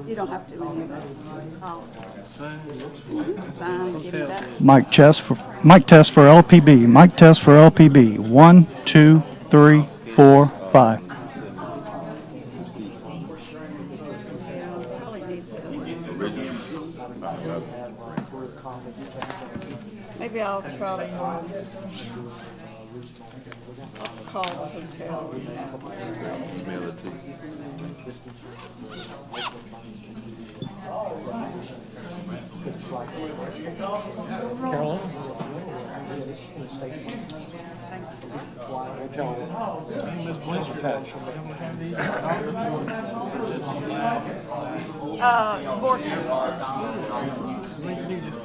You don't have to, anybody. Oh. Sign, give me that. Mic test for LPB. Mic test for LPB. 1, 2, 3, 4, 5. Probably need to. Maybe I'll try to call the hotel.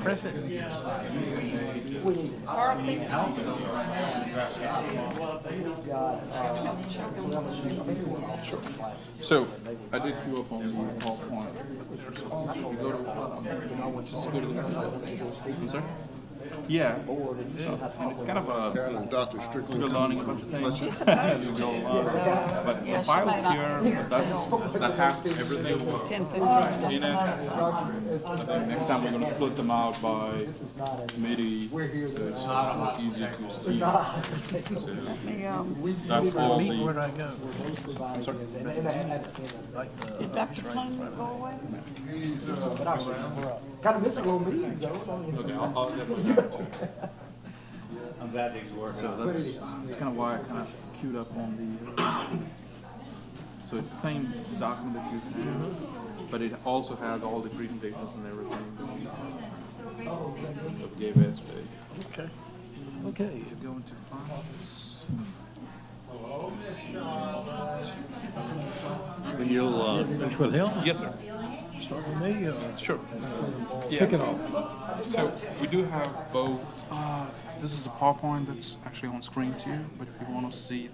Press it. Dorothy. So, I did queue up on the PowerPoint. So you go to, just go to the, I'm sorry? Yeah. And it's kind of a, Carolyn, Dr. Strickland. we're learning a bunch of things as we go along. But the files here, that has everything in it. And then next time we're gonna split them out by committee, so it's much easier to see. So that's all Where do the, I go? I'm sorry. Did Dr. Klein go away? Kind of miss a little meeting, though. Okay, I'll definitely get to it. I'm glad he's working. So that's kind of why I kind of queued up on the, so it's the same document that you have, but it also has all the presentations and everything that we gave yesterday. Okay. Okay. Go into files. When you'll finish with him, Yes, sir. start with me, Sure. kick it off. So we do have both, this is the PowerPoint that's actually on screen too, but if you want to see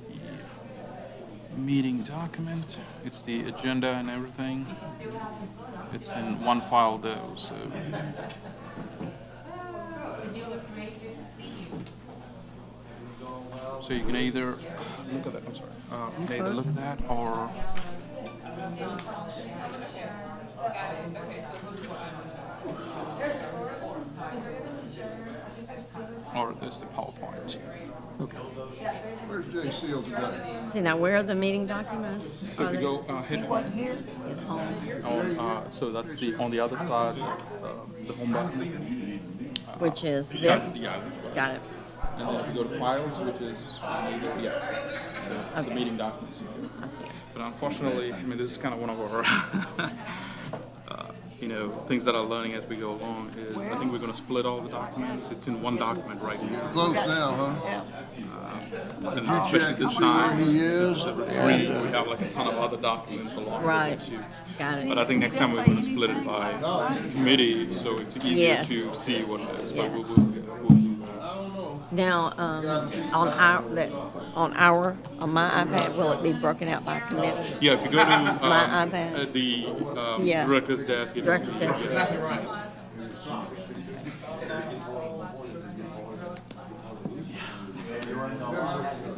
the meeting document, it's the agenda and everything. It's in one file though, so. So you can either look at that, I'm sorry, you can either look at that or there's the PowerPoint. Where's Jay Seal today? See, now where are the meeting documents? So Are if you they go hit What, here? at home? on, so that's the on the other side, the home button. Which is Yeah, this? yeah, that's what. Got it. And then if you go to files, which is the meeting documents. I see. But unfortunately, I mean, this is kind of one of our, things that I'm learning as we go along. Is I think we're going to split all the documents. It's in one document right now. Close now, huh? Yeah. And especially Check and this see where time, he is. we have like a ton of other documents along Right. with it too. Got But it. I think next time we're going to split it by committee, so it's easier Yes. to see what it is. Yeah. But we'll do that. Now, on my iPad, will it be broken out by committee? Yeah, if you go to My iPad. the Yeah. director's desk, it- Director's desk.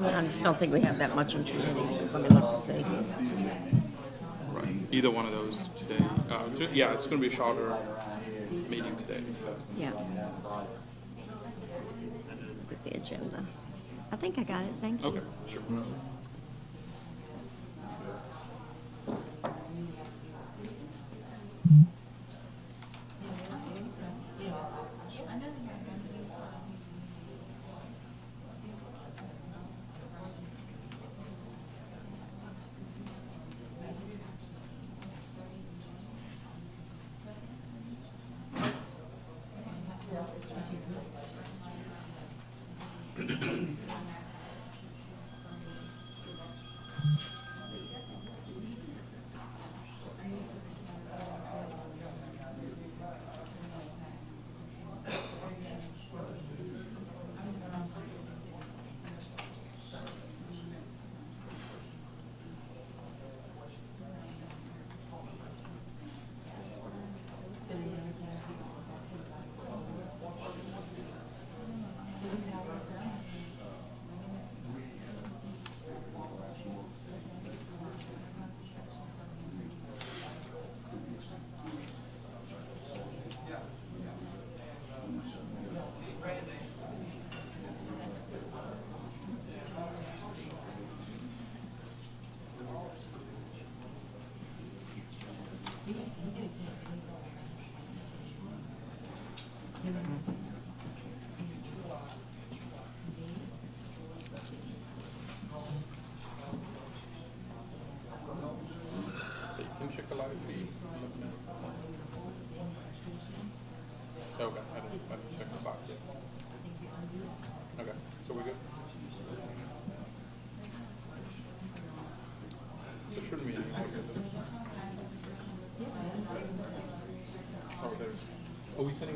I just don't think we have that much in committee. Let me look and see. right, either one of those today. Yeah, it's going to be a shorter meeting today. Yeah. With the agenda. I think I got it. Thank you. Okay, sure.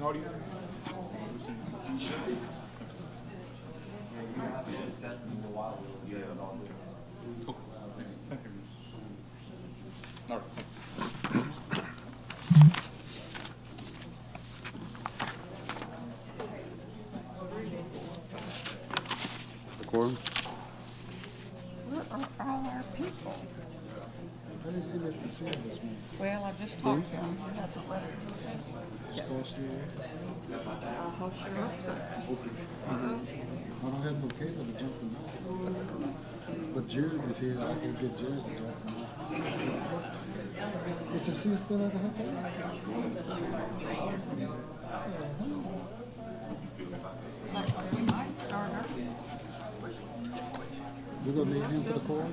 how do you? Oh, thanks. Thank you. All right, thanks. Quorum? Where are all our people? I didn't see that this morning. Well, I just talked to them. Scorsese. I'll hook you up something. I don't have no cable to jump in now. But Jared is here, I can get Jared to jump in. But you see it's still at the hotel? We might start early. We're gonna need him for the call?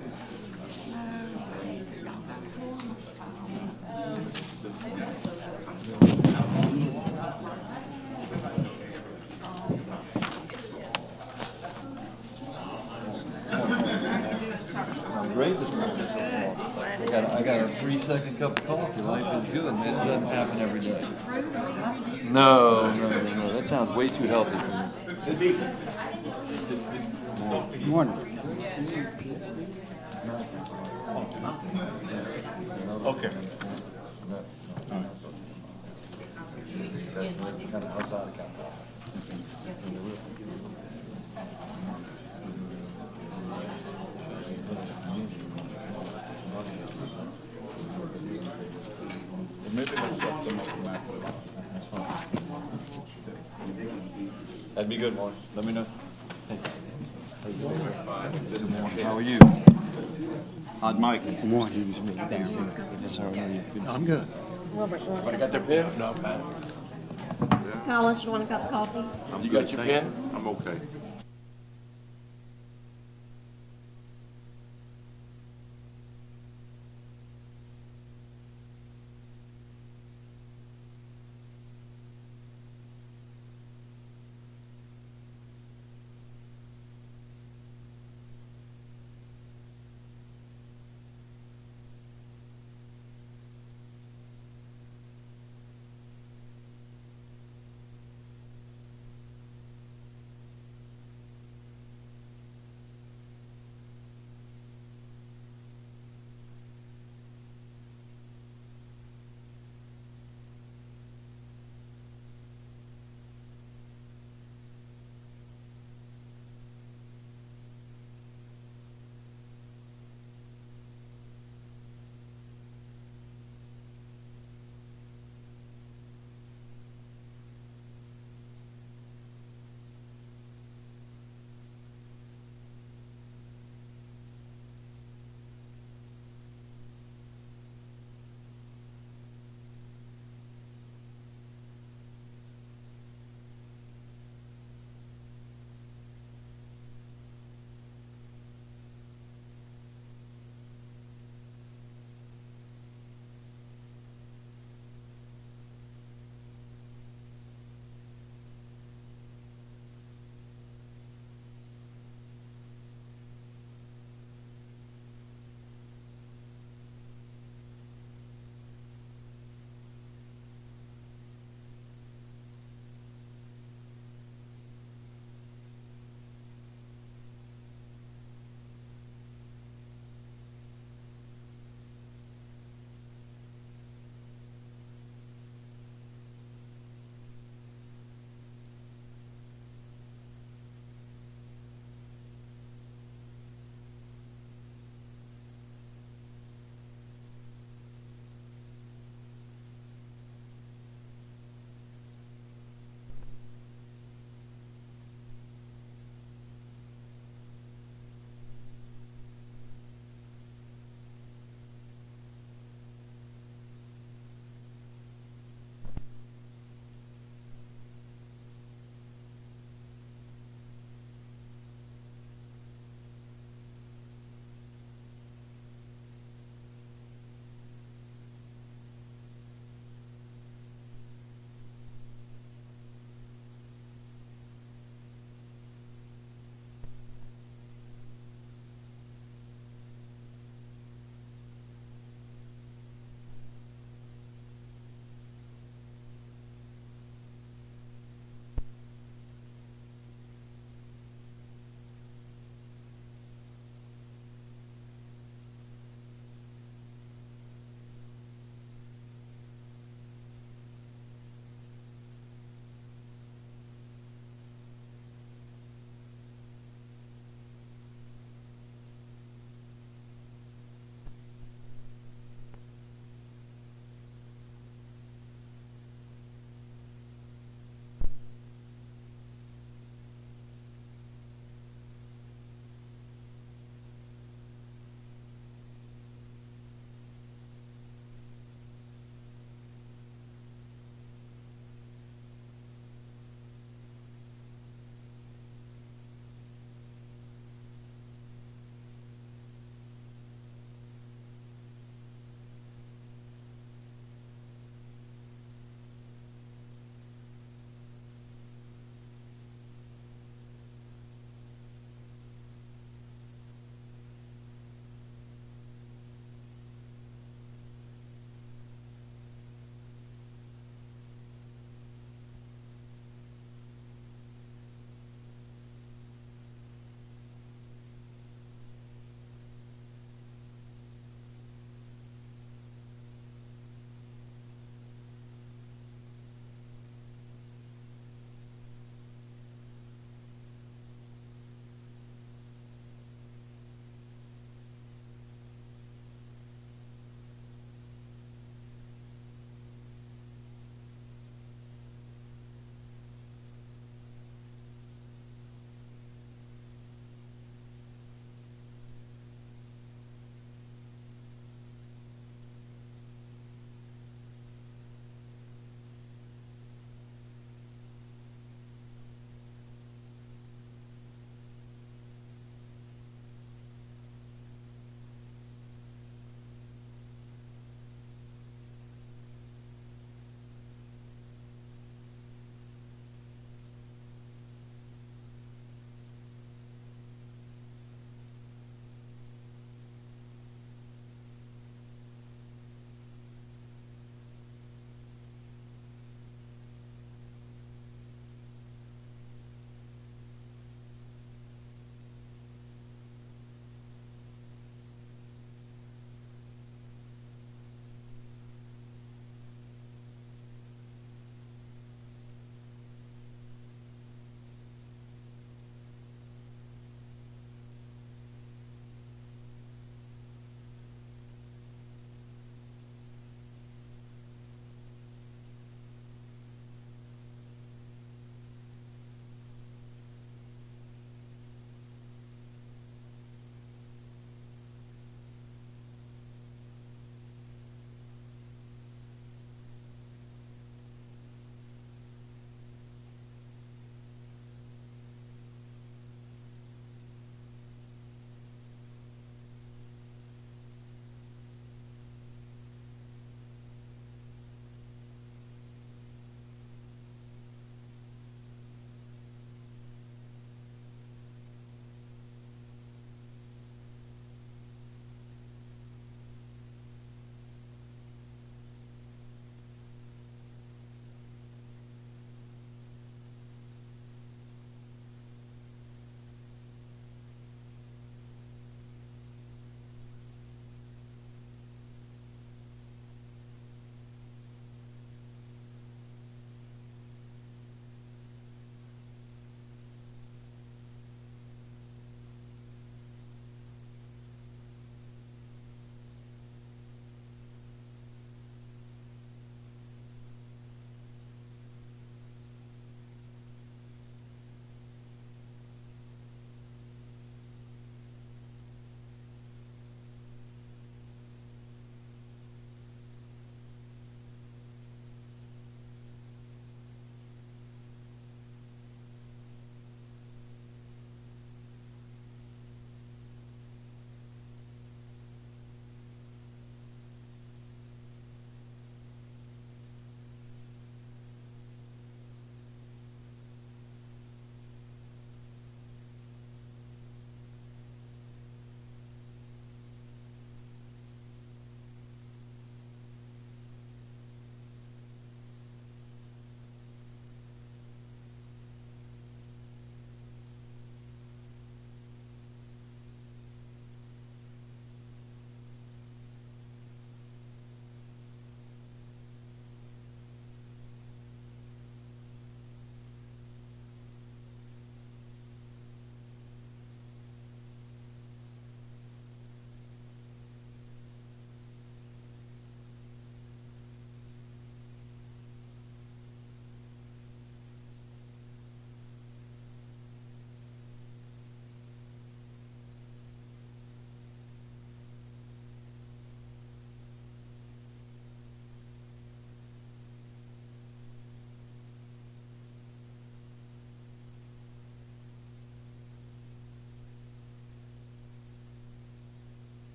Great this morning. I got a 3-second cup of coffee. Life is good, man. It doesn't happen every day. No. That sounds way too healthy for me. Morning. Okay. Kind of outside of California. Maybe let's set some up for Matt. That'd be good, Morris. Let me know. How are you? How'd Mike? Good morning. Yes, sir. How are you? I'm good. Robert, you want Everybody got their pen? No, Pat. Collis, you want a cup of coffee? You got your pen? I'm okay.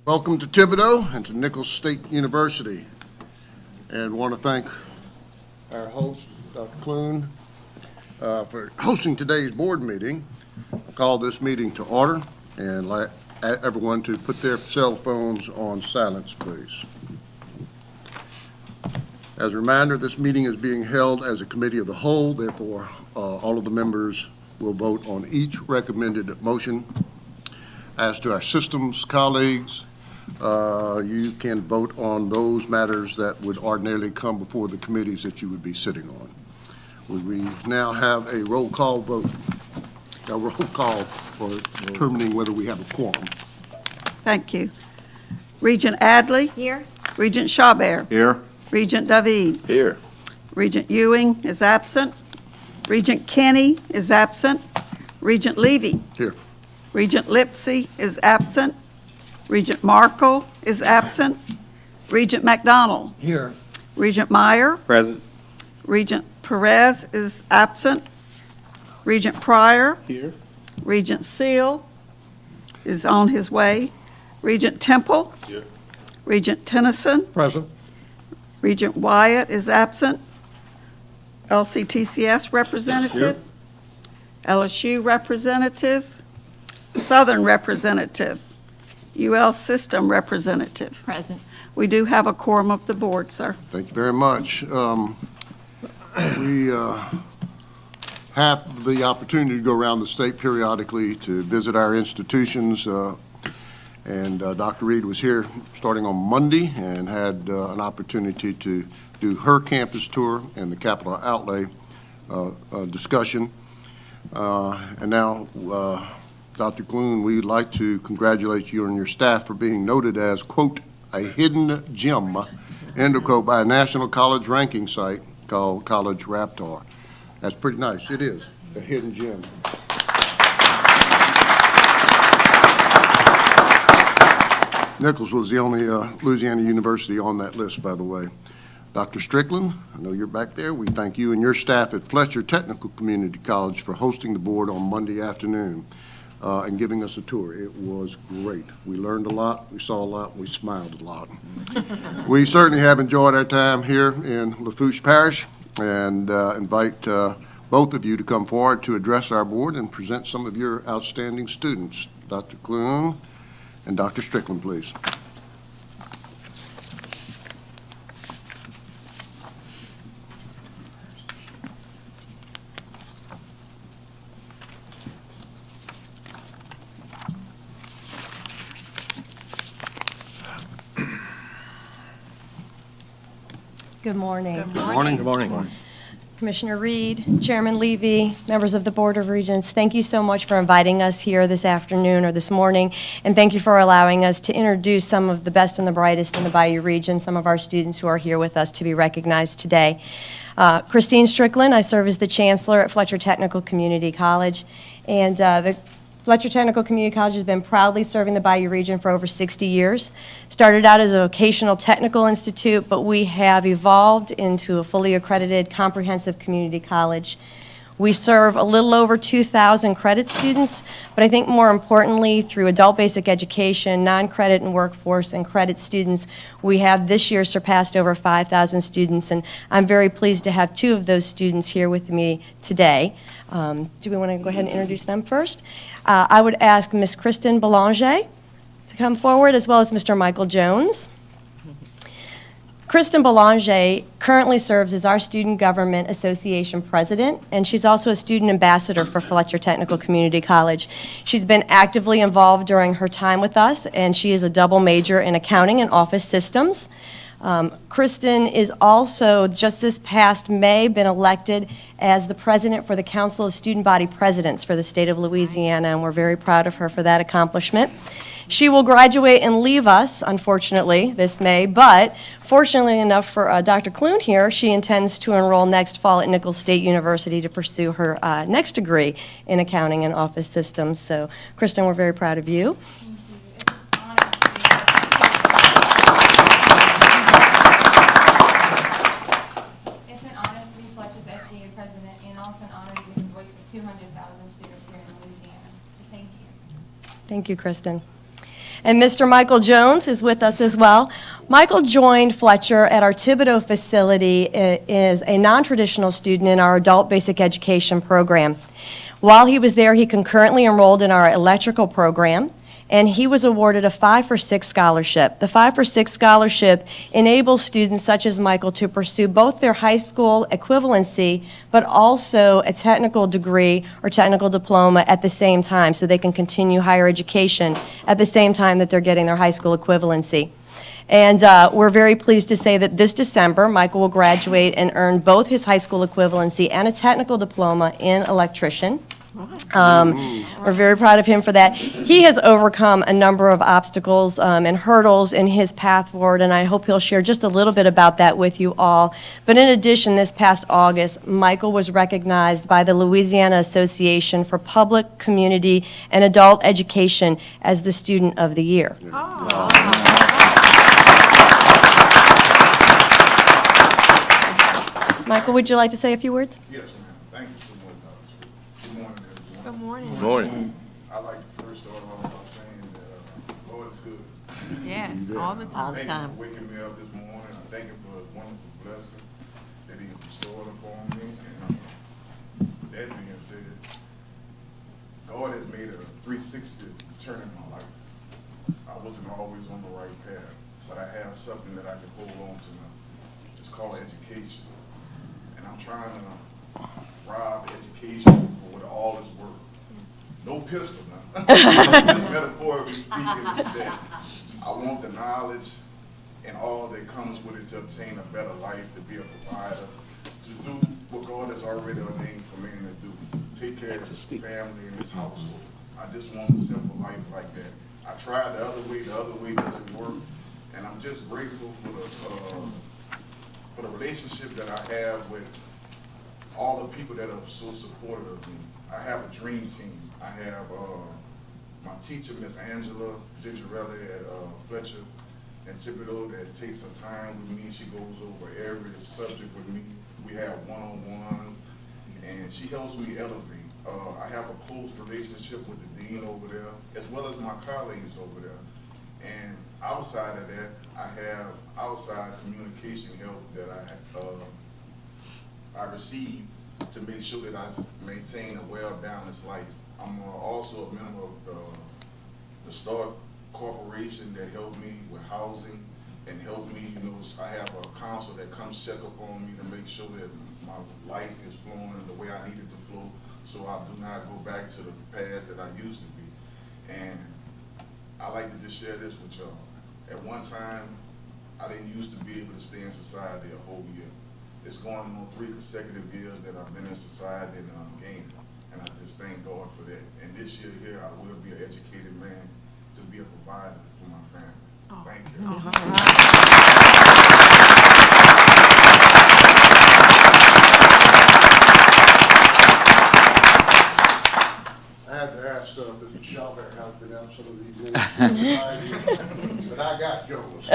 Welcome to Thibodeau and to Nichols State University. And want to thank our host, Dr. Clune, for hosting today's board meeting. I call this meeting to order and like everyone to put their cell phones on silence, please. As a reminder, this meeting is being held as a committee of the whole, therefore, all of the members will vote on each recommended motion. As to our systems colleagues, you can vote on those matters that would ordinarily come before the committees that you would be sitting on. We now have a roll call vote, a roll call for determining whether we have a quorum. Thank you. Regent Adley. Here? Regent Chabert. Here. Regent David. Here. Regent Ewing is absent. Regent Kenny is absent. Regent Levy. Here. Regent Lipsey is absent. Regent Markle is absent. Regent McDonald. Here. Regent Meyer. Present. Regent Perez is absent. Regent Pryor. Here. Regent Seal is on his way. Regent Temple. Here. Regent Tennyson. Present. Regent Wyatt is absent. LCTCS representative. LSU representative. Southern representative. UL system representative. Present. We do have a quorum of the board, sir. Thank you very much. We have the opportunity to go around the state periodically to visit our institutions, and Dr. Reed was here starting on Monday and had an opportunity to do her campus tour and the capital outlay discussion. And now, Dr. Clune, we'd like to congratulate you and your staff for being noted as, quote, a hidden gem, end of quote, by a national college ranking site called College Raptor. That's pretty nice. It is a hidden gem. Nichols was the only Louisiana university on that list, by the way. Dr. Strickland, I know you're back there. We thank you and your staff at Fletcher Technical Community College for hosting the board on Monday afternoon and giving us a tour. It was great. We learned a lot, we saw a lot, we smiled a lot. We certainly have enjoyed our time here in Lafourche Parish and invite both of you to come forward to address our board and present some of your outstanding students. Dr. Clune and Dr. Strickland, please. Good morning. Good morning. Good morning. Commissioner Reed, Chairman Levy, members of the Board of Regents, thank you so much for inviting us here this afternoon or this morning, and thank you for allowing us to introduce some of the best and the brightest in the Bayou region, some of our students who are here with us to be recognized today. Christine Strickland, I serve as the Chancellor at Fletcher Technical Community College, and the Fletcher Technical Community College has been proudly serving the Bayou region for over 60 years. Started out as a vocational technical institute, but we have evolved into a fully accredited comprehensive community college. We serve a little over 2,000 credit students, but I think more importantly, through adult basic education, non-credit and workforce, and credit students, we have this year surpassed over 5,000 students, and I'm very pleased to have two of those students here with me today. Do we want to go ahead and introduce them first? I would ask Ms. Kristen Belanger to come forward, as well as Mr. Michael Jones. Kristen Belanger currently serves as our Student Government Association president, and she's also a student ambassador for Fletcher Technical Community College. She's been actively involved during her time with us, and she is a double major in accounting and office systems. Kristen is also, just this past May, been elected as the president for the Council of Student Body Presidents for the state of Louisiana, and we're very proud of her for that accomplishment. She will graduate and leave us, unfortunately, this May, but fortunately enough for Dr. Clune here, she intends to enroll next fall at Nichols State University to pursue her next degree in accounting and office systems. So, Kristen, we're very proud of you. It's an honor to be Fletcher's SGA president and also an honor to be the voice of 200,000 students here in Louisiana. So thank you. Thank you, Kristen. And Mr. Michael Jones is with us as well. Michael joined Fletcher at our Thibodeau facility as a non-traditional student in our adult basic education program. While he was there, he concurrently enrolled in our electrical program, and he was awarded a 5 for 6 scholarship. The 5 for 6 scholarship enables students such as Michael to pursue both their high school equivalency, but also a technical degree or technical diploma at the same time, so they can continue higher education at the same time that they're getting their high school equivalency. And we're very pleased to say that this December, Michael will graduate and earn both his high school equivalency and a technical diploma in electrician. We're very proud of him for that. He has overcome a number of obstacles and hurdles in his path forward, and I hope he'll share just a little bit about that with you all. But in addition, this past August, Michael was recognized by the Louisiana Association for Public, Community, and Adult Education as the Student of the Year. Michael, would you like to say a few words? Yes, ma'am. Thank you so much, Dr. Good morning, everyone. Good morning. Good morning. I'd like to first start off by saying that Lord is good. Yes, all the time. Thank you for waking me up this morning. I thank you for his wonderful blessing that he bestowed upon me. And with that being said, God has made a 360 turn in my life. I wasn't always on the right path, so I have something that I can hold on to now. It's called education. And I'm trying to rob education for what all is worth. No pistol now. Just metaphorically speaking that I want the knowledge and all that comes with it to obtain a better life, to be a provider, to do what God has already ordained for man to do. Take care of his family and his household. I just want a simple life like that. I tried the other way doesn't work. And I'm just grateful for the relationship that I have with all the people that are so supportive of me. I have a dream team. I have my teacher, Miss Angela Gingerelli at Fletcher and Thibodeau, that takes her time with me. She goes over every subject with me. We have one-on-one, and she helps me elevate. I have a close relationship with the dean over there, as well as my colleagues over there. And outside of that, I have outside communication help that I receive to make sure that I maintain a well-balanced life. I'm also a member of the Stark Corporation that helped me with housing and helped me, I have a council that comes check up on me to make sure that my life is flowing the way I need it to flow, so I do not go back to the past that I used to be. And I like to just share this with y'all. At one time, I didn't used to be able to stay in society a whole year. It's going on 3 consecutive years that I've been in society and I'm gaining. And I just thank God for that. And this year here, I will be an educated man to be a provider for my family. Thank you. I have to ask Mr. Schaubert how to pronounce some of these names, but I got Jones.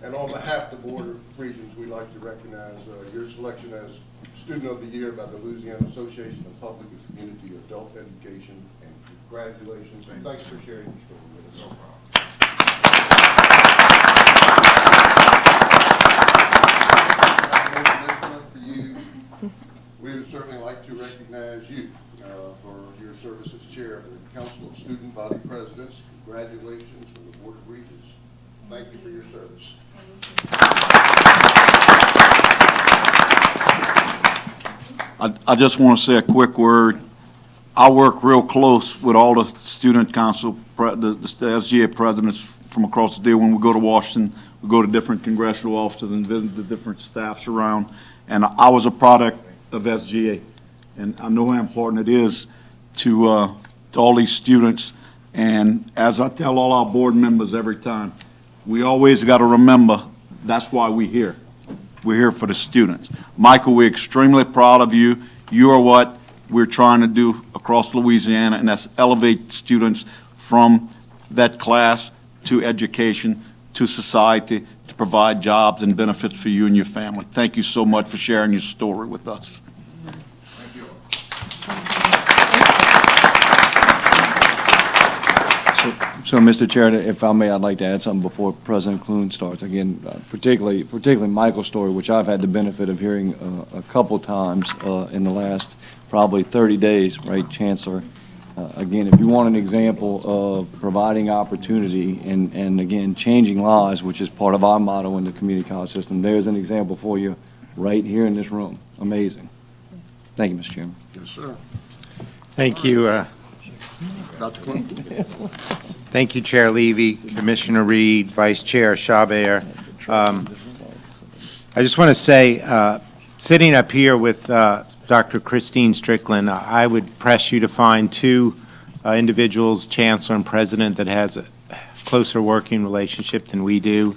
And on behalf of the Board of Regents, we'd like to recognize your selection as Student of the Year by the Louisiana Association of Public and Community Adult Education, and congratulations, and thanks for sharing your story with us. No problem. For you, we would certainly like to recognize you for your service as chair of the Council of Student Body Presidents. Congratulations from the Board of Regents. Thank you for your service. I just want to say a quick word. I work real close with all the student council, the SGA presidents from across the day. When we go to Washington, we go to different congressional offices and visit the different staffs around. And I was a product of SGA. And I know how important it is to all these students. And as I tell all our board members every time, we always got to remember that's why we're here. We're here for the students. Michael, we're extremely proud of you. You are what we're trying to do across Louisiana, and that's elevate students from that class to education, to society, to provide jobs and benefits for you and your family. Thank you so much for sharing your story with us. Thank you. So, Mr. Chair, if I may, I'd like to add something before President Clune starts. Again, particularly Michael's story, which I've had the benefit of hearing a couple times in the last probably 30 days, right, Chancellor? Again, if you want an example of providing opportunity and again, changing lives, which is part of our motto in the community college system, there's an example for you right here in this room. Amazing. Thank you, Mr. Chairman. Yes, sir. Thank you. Dr. Clune? Thank you, Chair Levy, Commissioner Reed, Vice Chair Chabert. I just want to say, sitting up here with Dr. Christine Strickland, I would press you to find two individuals, Chancellor and President, that has a closer working relationship than we do.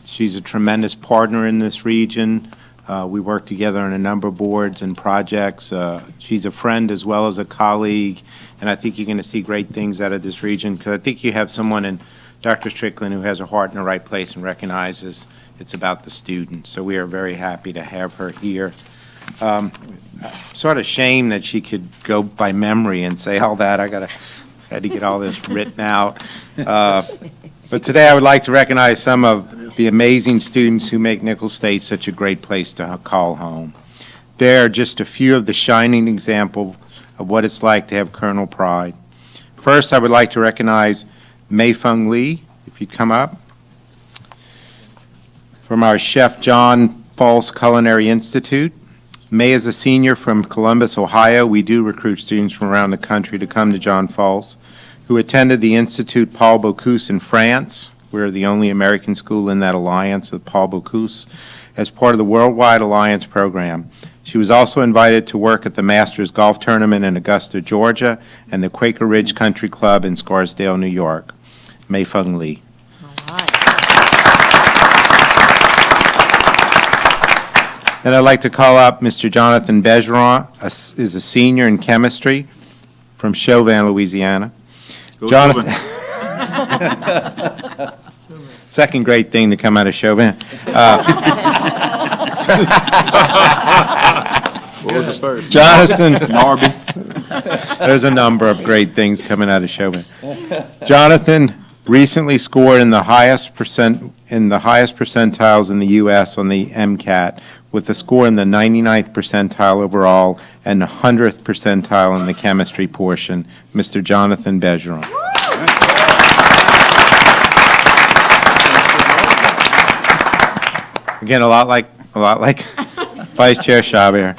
She's a tremendous partner in this region. We work together on a number of boards and projects. She's a friend as well as a colleague, and I think you're going to see great things out of this region, because I think you have someone in Dr. Strickland who has a heart in the right place and recognizes it's about the student. So we are very happy to have her here. Sort of shame that she could go by memory and say all that. Had to get all this written out. But today I would like to recognize some of the amazing students who make Nichols State such a great place to call home. There are just a few of the shining examples of what it's like to have Colonel Pride. First, I would like to recognize Mei Feng Lee, if you'd come up, from our Chef John False Culinary Institute. May is a senior from Columbus, Ohio. We do recruit students from around the country to come to John Falls, who attended the Institute Paul Bocuse in France. We're the only American school in that alliance with Paul Bocuse, as part of the Worldwide Alliance program. She was also invited to work at the Masters Golf Tournament in Augusta, Georgia, and the Quaker Ridge Country Club in Scarsdale, New York. Mei Feng Lee. Then I'd like to call up Mr. Jonathan Bergeron, is a senior in chemistry from Chauvin, Louisiana. Jonathan, second great thing to come out of Chauvin. What was the first? Jonathan, Narby. there's a number of great things coming out of Chauvin. Jonathan recently scored in the highest percentiles in the U.S. on the MCAT, with a score in the 99th percentile overall and the 100th percentile in the chemistry portion. Mr. Jonathan Bergeron. Again, a lot like Vice Chair Chabert.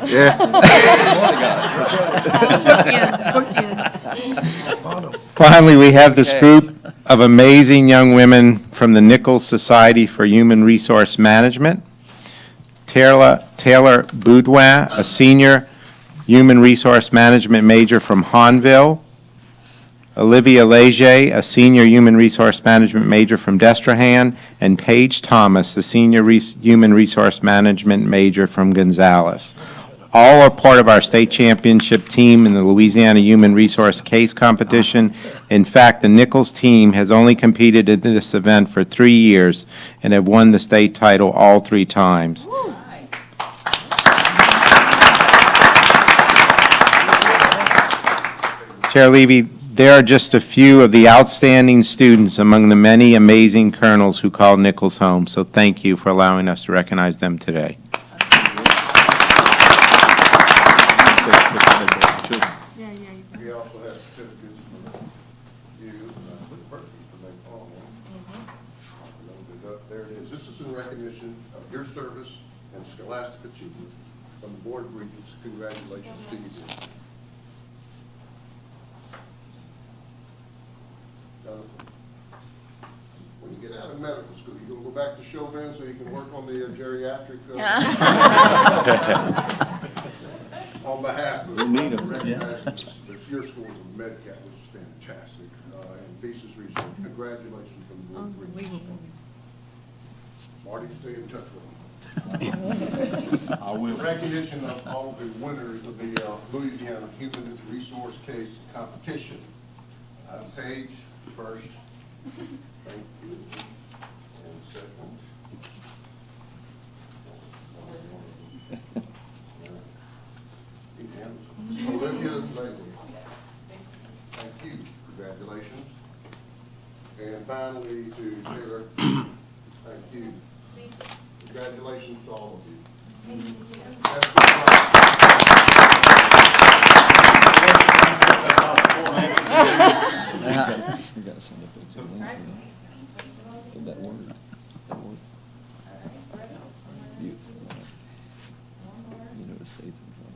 Finally, we have this group of amazing young women from the Nichols Society for Human Resource Management. Taylor Boudouin, a senior human resource management major from Hanville. Olivia Leger, a senior human resource management major from Destrehan, and Paige Thomas, a senior human resource management major from Gonzales. All are part of our state championship team in the Louisiana Human Resource Case Competition. In fact, the Nichols team has only competed in this event for 3 years and have won the state title all 3 times. Chair Levy, there are just a few of the outstanding students among the many amazing colonels who call Nichols home, so thank you for allowing us to recognize them today. We also have certificates for you, with birthdays to make all of them. There it is. This is in recognition of your service and scholastic achievement from the Board of Regents. Congratulations to you. When you get out of medical school, you gonna go back to Chauvin so you can work on the geriatric? On behalf of your school of MedCat, which is fantastic, and Thesis Research, congratulations from the Board of Regents. Marty, stay in touch with them. I will. Recognition of all the winners of the Louisiana Human Resource Case Competition. Paige first. Thank you. And second. Olivia Langley. Thank you. Congratulations. me to Taylor. Thank you. Congratulations to all of you. We gotta send a picture of that. Did that work? That work? Beautiful. United States in front.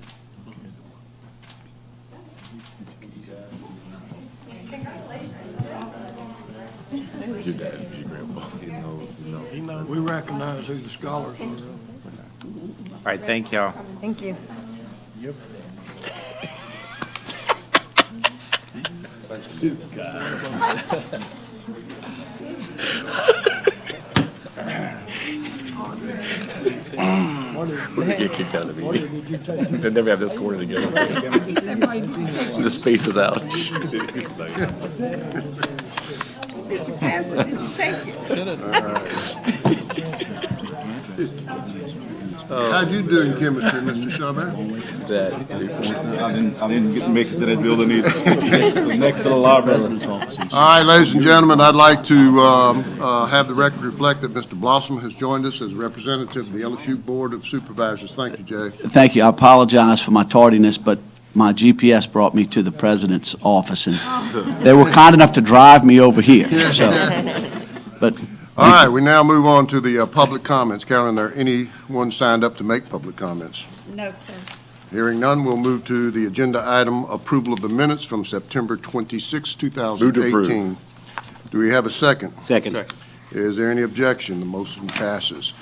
Your dad, your grandpa, he knows. We recognize who the scholars are. All right, thank y'all. Thank you. We're gonna get kicked out of the meeting. They never have this corner together. The space is out. Did you pass it? Did you take it? How'd you do in chemistry, Mr. Chabert? I didn't get to make it to that building either. Next to the library. All right, ladies and gentlemen, I'd like to have the record reflect that Mr. Blossom has joined us as representative of the LSU Board of Supervisors. Thank you, Jay. Thank you. I apologize for my tardiness, but my GPS brought me to the president's office, and they were kind enough to drive me over here, so, but. All right, we now move on to the public comments. Carolyn, are anyone signed up to make public comments? No, sir. Hearing none, we'll move to the agenda item, approval of the minutes from September 26, 2018. Do we have a second? Second. Is there any objection? The motion passes.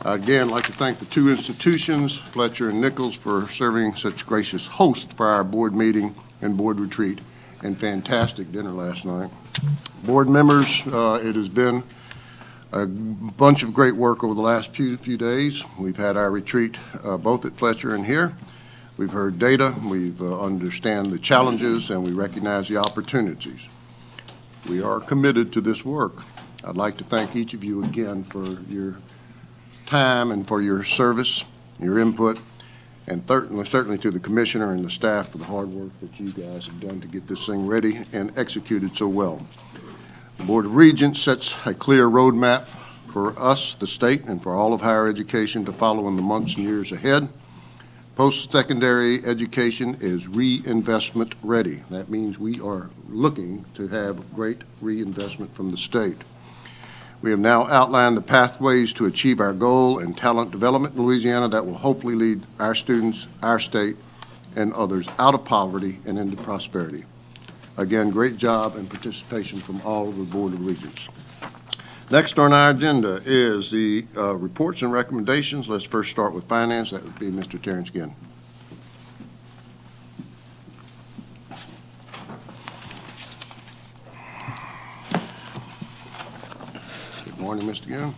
I'd again like to thank the two institutions, Fletcher and Nichols, for serving such gracious hosts for our board meeting and board retreat, and fantastic dinner last night. Board members, it has been a bunch of great work over the last few days. We've had our retreat both at Fletcher and here. We've heard data, we've understand the challenges, and we recognize the opportunities. We are committed to this work. I'd like to thank each of you again for your time and for your service, your input, and certainly to the commissioner and the staff for the hard work that you guys have done to get this thing ready and executed so well. The Board of Regents sets a clear roadmap for us, the state, and for all of higher education to follow in the months and years ahead. Post-secondary education is reinvestment ready. That means we are looking to have great reinvestment from the state. We have now outlined the pathways to achieve our goal in talent development in Louisiana that will hopefully lead our students, our state, and others out of poverty and into prosperity. Again, great job and participation from all of the Board of Regents. Next on our agenda is the reports and recommendations. Let's first start with finance. That would be Mr. Terrence Ginn. Good morning, Mr. Ginn.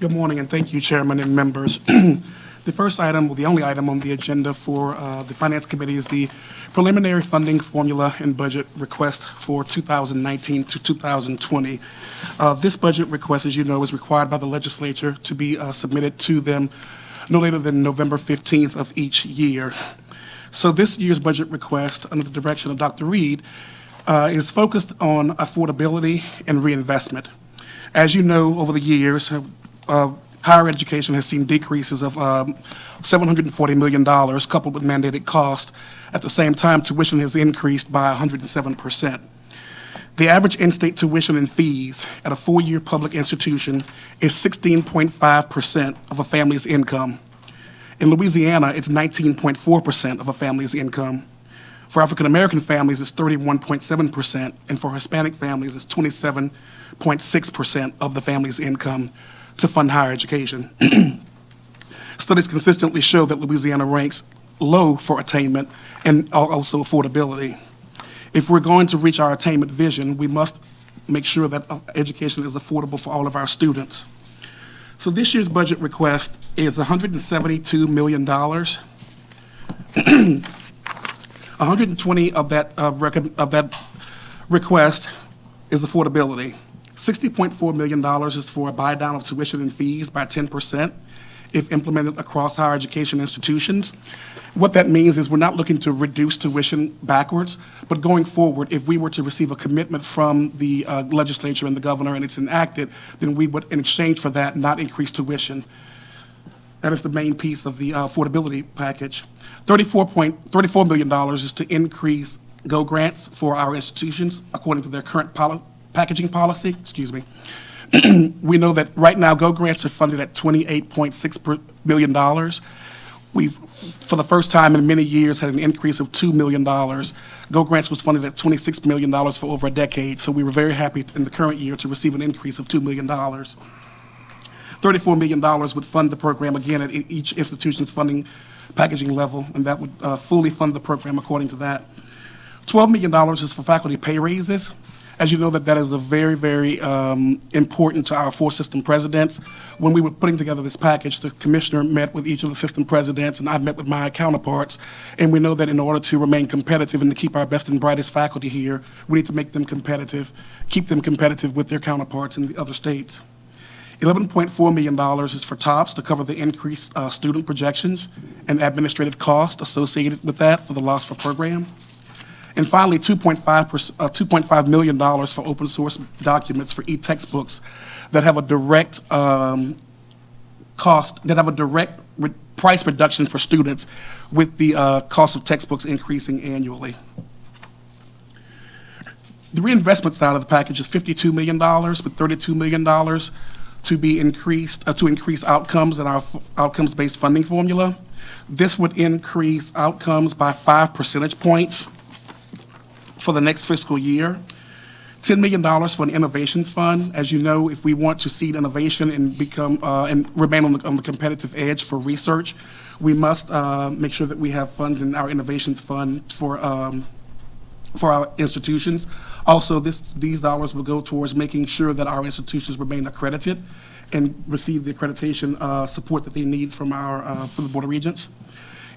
Good morning, and thank you, Chairman and members. The first item, or the only item on the agenda for the Finance Committee is the preliminary funding formula and budget request for 2019 to 2020. This budget request, as you know, is required by the legislature to be submitted to them no later than November 15th of each year. So this year's budget request, under the direction of Dr. Reed, is focused on affordability and reinvestment. As you know, over the years, higher education has seen decreases of $740 million, coupled with mandated cost. At the same time, tuition has increased by 107%. The average in-state tuition and fees at a four-year public institution is 16.5% of a family's income. In Louisiana, it's 19.4% of a family's income. For African-American families, it's 31.7%, and for Hispanic families, it's 27.6% of the family's income to fund higher education. Studies consistently show that Louisiana ranks low for attainment and also affordability. If we're going to reach our attainment vision, we must make sure that education is affordable for all of our students. So this year's budget request is $172 million. 120 of that request is affordability. $60.4 million is for a buy-down of tuition and fees by 10%. if implemented across higher education institutions. What that means is we're not looking to reduce tuition backwards, but going forward, if we were to receive a commitment from the legislature and the governor and it's enacted, then we would, in exchange for that, not increase tuition. That is the main piece of the affordability package. $34 million is to increase Go grants for our institutions according to their current packaging policy. Excuse me. We know that right now Go grants are funded at $28.6 million. We've, for the first time in many years, had an increase of $2 million. Go grants was funded at $26 million for over a decade, so we were very happy in the current year to receive an increase of $2 million. $34 million would fund the program again at each institution's funding packaging level, and that would fully fund the program according to that. $12 million is for faculty pay raises. As you know, that is a very, very important to our four system presidents. When we were putting together this package, the commissioner met with each of the system presidents, and I met with my counterparts. And we know that in order to remain competitive and to keep our best and brightest faculty here, we need to make them competitive, keep them competitive with their counterparts in the other states. $11.4 million is for TOPS to cover the increased student projections and administrative costs associated with that for the loss for program. And finally, $2.5 million for open source documents for e-textbooks that have a direct price reduction for students with the cost of textbooks increasing annually. The reinvestment side of the package is $52 million with $32 million to be increased, to increase outcomes in our outcomes-based funding formula. This would increase outcomes by 5 percentage points for the next fiscal year. $10 million for an innovations fund. As you know, if we want to seed innovation and become and remain on the competitive edge for research, we must make sure that we have funds in our innovations fund for our institutions. Also, these dollars will go towards making sure that our institutions remain accredited and receive the accreditation support that they need from from the Board of Regents.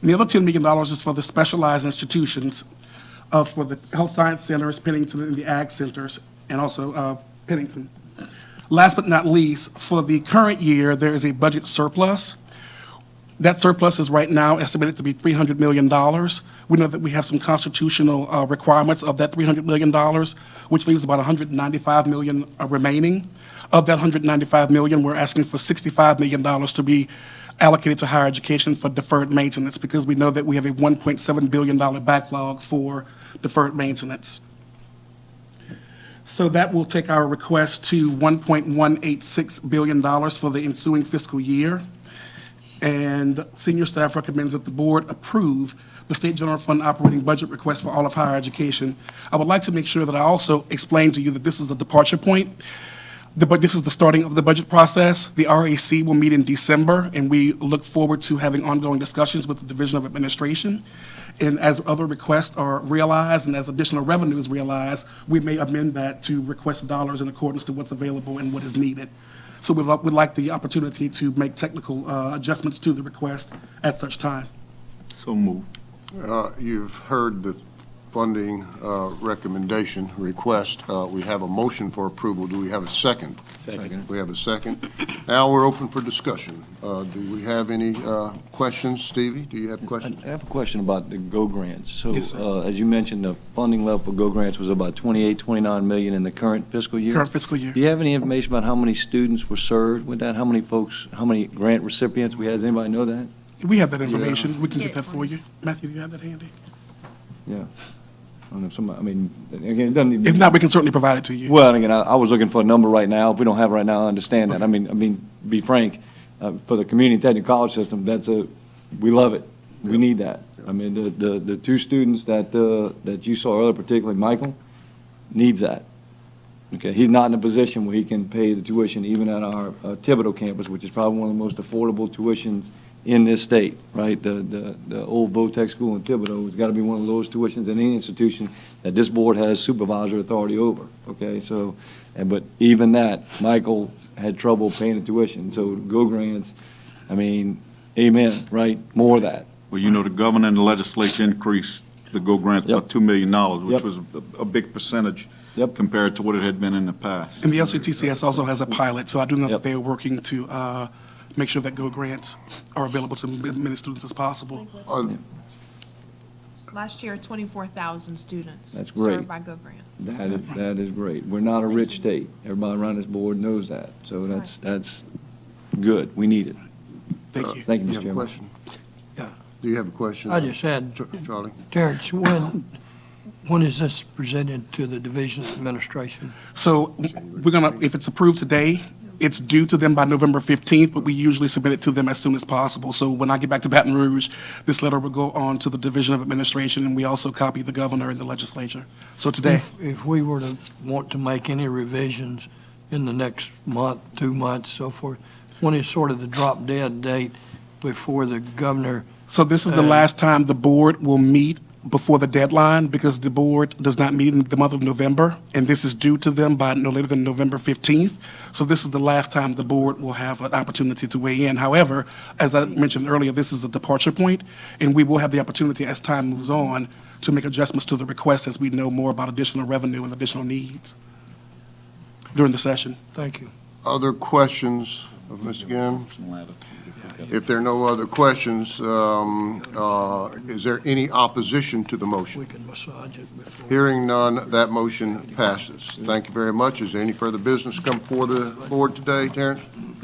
And the other $10 million is for the specialized institutions, for the Health Science Centers, Pennington, and the Ag Centers, and also Pennington. Last but not least, for the current year, there is a budget surplus. That surplus is right now estimated to be $300 million. We know that we have some constitutional requirements of that $300 million, which leaves about $195 million remaining. Of that $195 million, we're asking for $65 million to be allocated to higher education for deferred maintenance, because we know that we have a $1.7 billion backlog for deferred maintenance. So that will take our request to $1.186 billion for the ensuing fiscal year. And senior staff recommends that the board approve the State General Fund operating budget request for all of higher education. I would like to make sure that I also explain to you that this is a departure point. This is the starting of the budget process. The RAC will meet in December, and we look forward to having ongoing discussions with the Division of Administration. And as other requests are realized and as additional revenue is realized, we may amend that to request dollars in accordance to what's available and what is needed. So we'd like the opportunity to make technical adjustments to the request at such time. So moved. You've heard the funding recommendation request. We have a motion for approval. Do we have a second? Second. We have a second. Now we're open for discussion. Do we have any questions? Stevie, do you have questions? I have a question about the Go grants. So, Yes, sir. as you mentioned, the funding level for Go grants was about 29 million in the current fiscal year. Current fiscal year. Do you have any information about how many students were served with that? How many folks, how many grant recipients we had? Does anybody know that? We have that information. We can get that for you. Matthew, do you have that handy? Yeah. I don't know if somebody, I mean, again, it doesn't even. If not, we can certainly provide it to you. Well, again, I was looking for a number right now. If we don't have it right now, I understand that. I mean, be frank, for the community technical college system, we love it. We need that. I mean, the two students that you saw earlier, particularly Michael, needs that. Okay, he's not in a position where he can pay the tuition even at our Thibodeau campus, which is probably one of the most affordable tuitions in this state, right? The old Votech school in Thibodeau has got to be one of the lowest tuitions in any institution that this board has supervisory authority over, okay? So, but even that, Michael had trouble paying the tuition. So Go grants, I mean, amen, right? More of that. Well, you know, the governor and the legislature increased the Go grants by $2 million, which Yep. was a big percentage Yep. compared to what it had been in the past. And the LCTCS also has a pilot, so I do know Yep. that they are working to make sure that Go grants are available to as many students as possible. Last year, 24,000 students That's great. served by Go Grants. That is great. We're not a rich state. Everybody around this board knows that. So that's good. We need it. Thank you. Thank you, You Mr. have a Chairman. question? Yeah. Do you have a question? I just had, Charlie? Terrence, when is this presented to the Division of Administration? So we're gonna, if it's approved today, it's due to them by November 15th, but we usually submit it to them as soon as possible. So when I get back to Baton Rouge, this letter will go on to the Division of Administration, and we also copy the governor and the legislature. So today, If we were to want to make any revisions in the next month, 2 months, so forth, when is sort of the drop dead date before the governor? so this is the last time the board will meet before the deadline, because the board does not meet in the month of November, and this is due to them by no later than November 15th. So this is the last time the board will have an opportunity to weigh in. However, as I mentioned earlier, this is a departure point, and we will have the opportunity as time moves on to make adjustments to the request as we know more about additional revenue and additional needs during the session. Thank you. Other questions of Mr. Gann? If there are no other questions, is there any opposition to the motion? We can massage it before. Hearing none, that motion passes. Thank you very much. Is there any further business come before the board today, Terrence?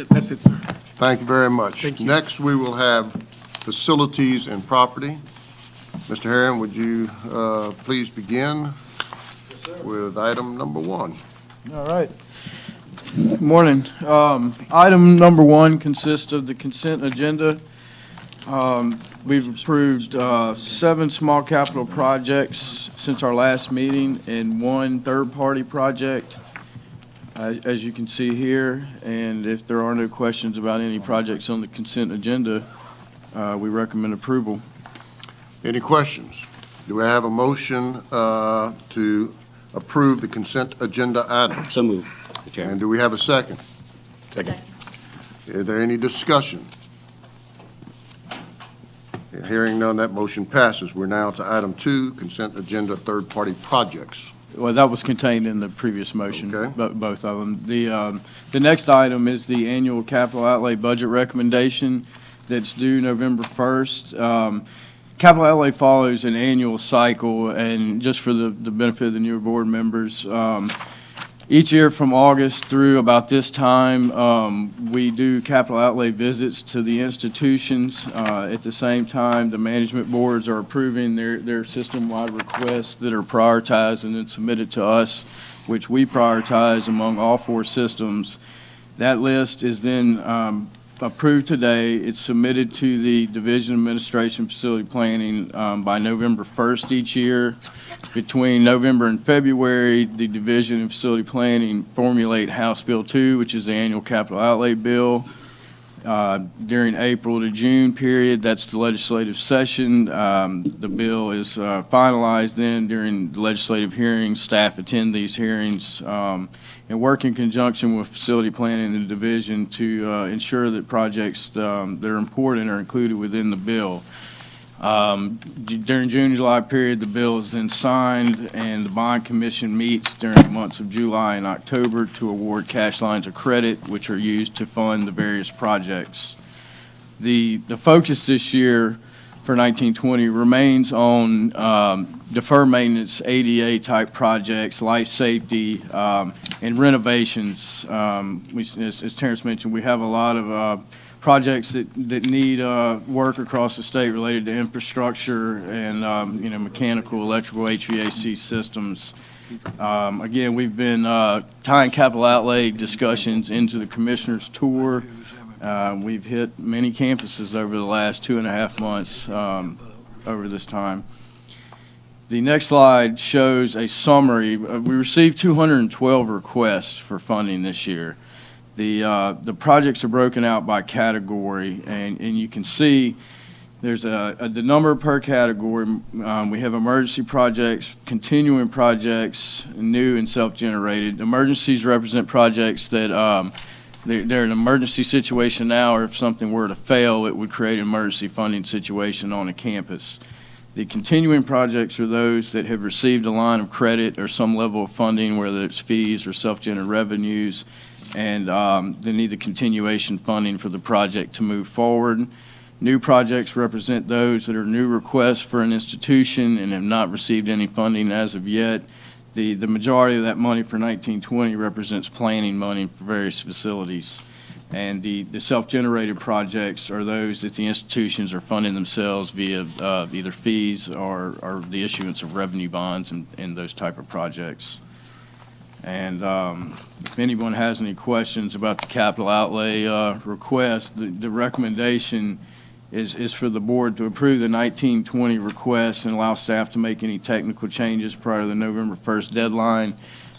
That's it, sir. Thank you very much. Thank you. Next, we will have facilities and property. Mr. Herron, would you please begin with item number 1? All right. Good morning. Item number 1 consists of the consent agenda. We've approved 7 small capital projects since our last meeting and 1 third-party project, as you can see here. And if there are no questions about any projects on the consent agenda, we recommend approval. Any questions? Do we have a motion to approve the consent agenda items? So moved, Mr. Chairman. And do we have a second? Second. Is there any discussion? Hearing none, that motion passes. We're now to item 2, consent agenda third-party projects. Well, that was contained in the previous motion, Okay. both of them. The next item is the annual capital outlay budget recommendation that's due November 1st. Capital outlay follows an annual cycle, and just for the benefit of the newer board members, each year from August through about this time, we do capital outlay visits to the institutions. At the same time, the management boards are approving their system-wide requests that are prioritized and then submitted to us, which we prioritize among all 4 systems. That list is then approved today. It's submitted to the Division of Administration Facility Planning by November 1st each year. Between November and February, the Division of Facility Planning formulate House Bill 2, which is the annual capital outlay bill. During April to June period, that's the legislative session. The bill is finalized then during the legislative hearings. Staff attend these hearings and work in conjunction with facility planning and the division to ensure that projects that are important are included within the bill. During June, July period, the bill is then signed, and the bond commission meets during the months of July and October to award cash lines of credit, which are used to fund the various projects. The focus this year for 1920 remains on deferred maintenance, ADA-type projects, life safety, and renovations. As Terrence mentioned, we have a lot of projects that need work across the state related to infrastructure and mechanical, electrical, HVAC systems. Again, we've been tying capital outlay discussions into the commissioner's tour. We've hit many campuses over the last 2.5 months over this time. The next slide shows a summary. We received 212 requests for funding this year. The projects are broken out by category, and you can see there's the number per category. We have emergency projects, continuing projects, new and self-generated. Emergencies represent projects that they're an emergency situation now, or if something were to fail, it would create an emergency funding situation on a campus. The continuing projects are those that have received a line of credit or some level of funding, whether it's fees or self-generated revenues. and they need the continuation funding for the project to move forward. New projects represent those that are new requests for an institution and have not received any funding as of yet. The majority of that money for 1920 represents planning money for various facilities. And the self-generated projects are those that the institutions are funding themselves via either fees or the issuance of revenue bonds and those type of projects. And if anyone has any questions about the capital outlay request, the recommendation is for the board to approve the 1920 request and allow staff to make any technical changes prior to the November 1st deadline.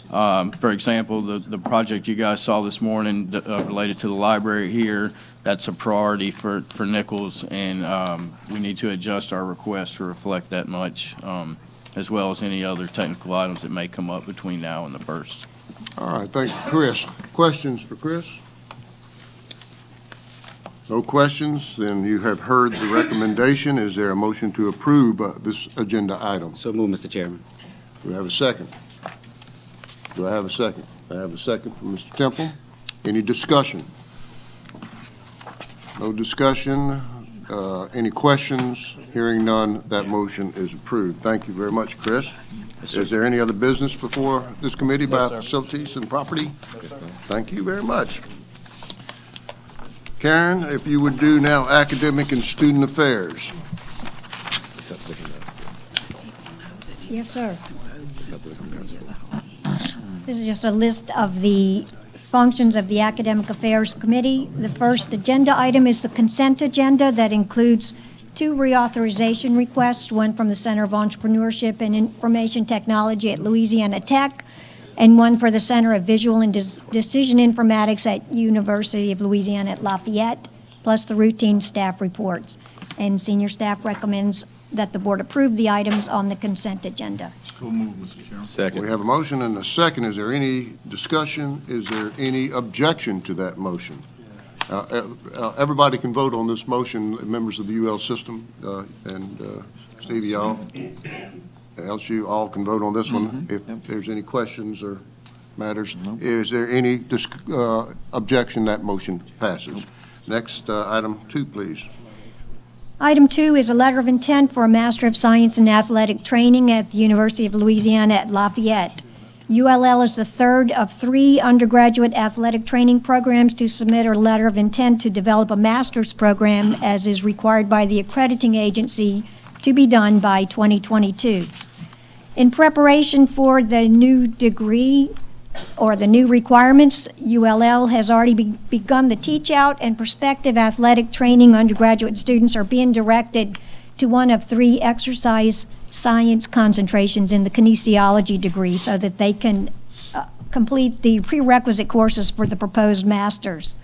For example, the project you guys saw this morning related to the library here, that's a priority for Nichols, and we need to adjust our request to reflect that much, as well as any other technical items that may come up between now and the 1st. All right, thank you, Chris. Questions for Chris? No questions, then you have heard the recommendation. Is there a motion to approve this agenda item? So move, Mr. Chairman. Do we have a second? Do I have a second? I have a second from Mr. Temple. Any discussion? No discussion. Any questions? Hearing none, that motion is approved. Thank you very much, Chris. Is there any other business before this committee about facilities and property? Thank you very much. Karen, if you would do now academic and student affairs. Yes, sir. This is just a list of the functions of the Academic Affairs Committee. The first agenda item is the consent agenda that includes 2 reauthorization requests, one from the Center of Entrepreneurship and Information Technology at Louisiana Tech, and one for the Center of Visual and Decision Informatics at University of Louisiana at Lafayette, plus the routine staff reports. And senior staff recommends that the board approve the items on the consent agenda. So move, Mr. Chairman. Second. We have a motion and a second. Is there any discussion? Is there any objection to that motion? Everybody can vote on this motion, members of the UL system, and Stevie, y'all, LSU, all can vote on this one. If there's any questions or matters. Is there any objection? That motion passes. Next, item 2, please. Item 2 is a letter of intent for a Master of Science in Athletic Training at the University of Louisiana at Lafayette. ULL is the third of 3 undergraduate athletic training programs to submit a letter of intent to develop a master's program as is required by the accrediting agency to be done by 2022. In preparation for the new degree or the new requirements, ULL has already begun the teach-out, and prospective athletic training undergraduate students are being directed to one of 3 exercise science concentrations in the kinesiology degree so that they can complete the prerequisite courses for the proposed masters.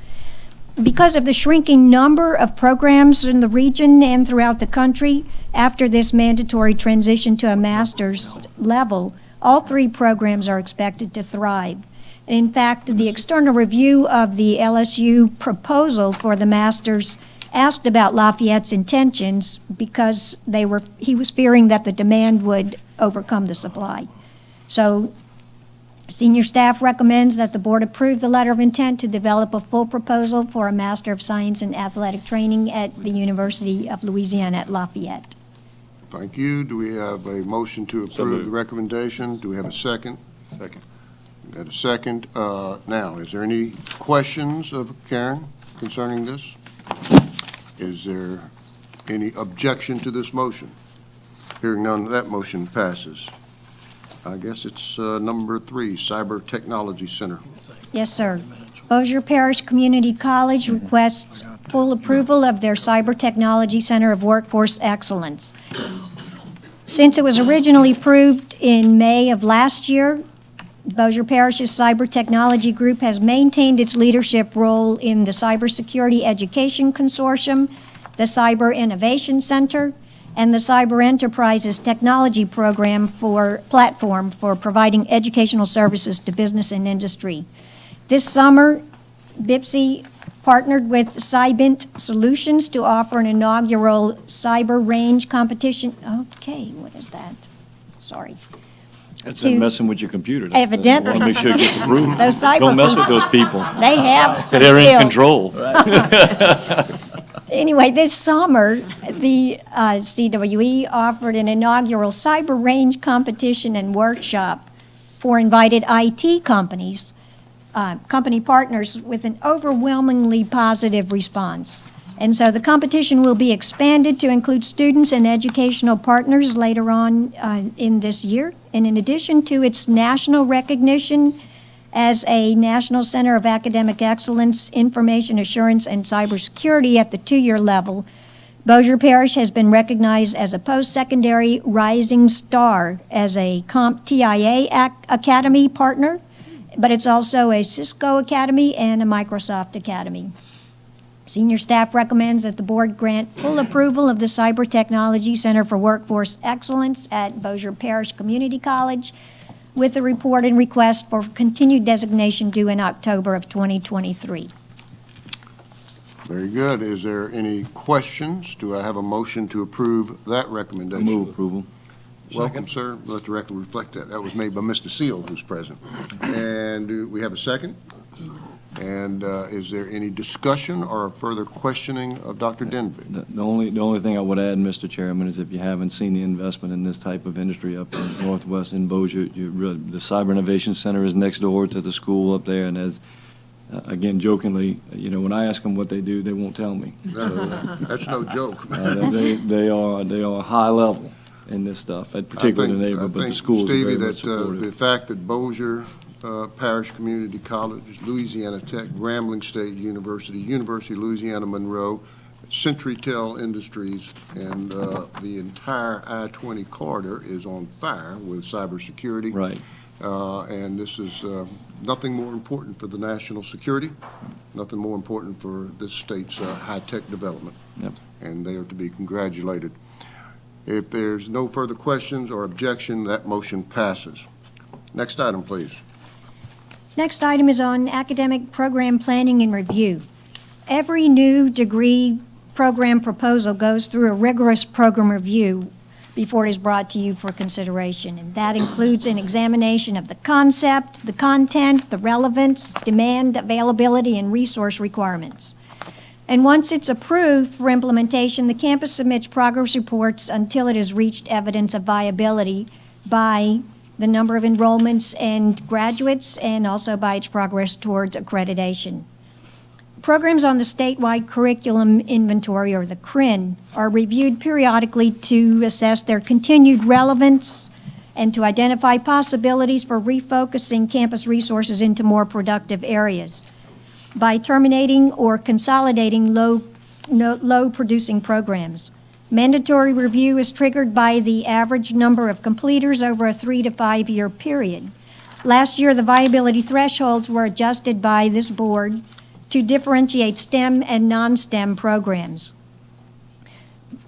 Because of the shrinking number of programs in the region and throughout the country, after this mandatory transition to a master's level, all 3 programs are expected to thrive. In fact, the external review of the LSU proposal for the master's asked about Lafayette's intentions because he was fearing that the demand would overcome the supply. So senior staff recommends that the board approve the letter of intent to develop a full proposal for a Master of Science in Athletic Training at the University of Louisiana at Lafayette. Thank you. Do we have a motion to approve the recommendation? Do we have a second? Second. We got a second. Now, is there any questions of Karen concerning this? Is there any objection to this motion? Hearing none, that motion passes. I guess it's number 3, Cyber Technology Center. Yes, sir. Bossier Parish Community College requests full approval of their Cyber Technology Center of Workforce Excellence. Since it was originally approved in May of last year, Bossier Parish's Cyber Technology Group has maintained its leadership role in the Cybersecurity Education Consortium, the Cyber Innovation Center, and the Cyber Enterprises Technology platform for providing educational services to business and industry. This summer, BIPSI partnered with Cybint Solutions to offer an inaugural cyber range competition. Okay, what is that? Sorry. That's to- that messing with your computer. That's the- Evidently. Want to make sure it gets approved. Those cyber Don't mess with people. those people. They have So some they're in skill. control. Anyway, this summer, the CWE offered an inaugural cyber range competition and workshop for invited IT companies, company partners, with an overwhelmingly positive response. And so the competition will be expanded to include students and educational partners later on in this year. And in addition to its national recognition as a National Center of Academic Excellence, Information Assurance, and Cybersecurity at the 2-year level, Bossier Parish has been recognized as a post-secondary rising star as a CompTIA Academy partner, but it's also a Cisco Academy and a Microsoft Academy. Senior staff recommends that the board grant full approval of the Cyber Technology Center for Workforce Excellence at Bossier Parish Community College, with a report and request for continued designation due in October of 2023. Very good. Is there any questions? Do I have a motion to approve that recommendation? Move approval. Welcome, sir. Let the record reflect that. That was made by Mr. Seal, who's present. And do we have a second? And is there any discussion or further questioning of Dr. Denby? The only thing I would add, Mr. Chairman, is if you haven't seen the investment in this type of industry up in Northwest in Bossier, the Cyber Innovation Center is next door to the school up there, and as, again, jokingly, when I ask them what they do, they won't tell me. That's no joke. They are high level in this stuff, particularly in the neighborhood, but the schools are very much Stevie, that supportive. the fact that Bossier Parish Community College, Louisiana Tech, Grambling State University, University of Louisiana Monroe, CenturyTel Industries, and the entire I-20 corridor is on fire with cybersecurity. Right. And this is nothing more important for the national security, nothing more important for this state's high-tech development. Yep. And they are to be congratulated. If there's no further questions or objection, that motion passes. Next item, please. Next item is on academic program planning and review. Every new degree program proposal goes through a rigorous program review before it is brought to you for consideration. And that includes an examination of the concept, the content, the relevance, demand, availability, and resource requirements. And once it's approved for implementation, the campus submits progress reports until it has reached evidence of viability by the number of enrollments and graduates, and also by its progress towards accreditation. Programs on the statewide curriculum inventory, or the CRIN, are reviewed periodically to assess their continued relevance and to identify possibilities for refocusing campus resources into more productive areas by terminating or consolidating low-producing programs. Mandatory review is triggered by the average number of completers over a 3 to 5 year period. Last year, the viability thresholds were adjusted by this board to differentiate STEM and non-STEM programs.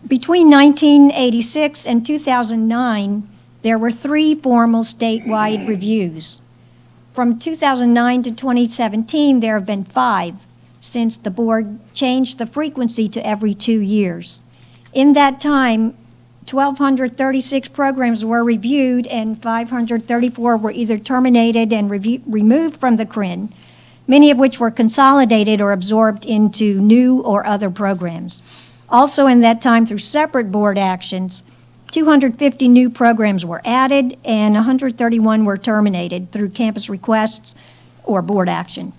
Between 1986 and 2009, there were 3 formal statewide reviews. From 2009 to 2017, there have been 5, since the board changed the frequency to every 2 years. In that time, 1,236 programs were reviewed and 534 were either terminated and removed from the CRIN, many of which were consolidated or absorbed into new or other programs. Also in that time, through separate board actions, 250 new programs were added and 131 were terminated through campus requests or board action.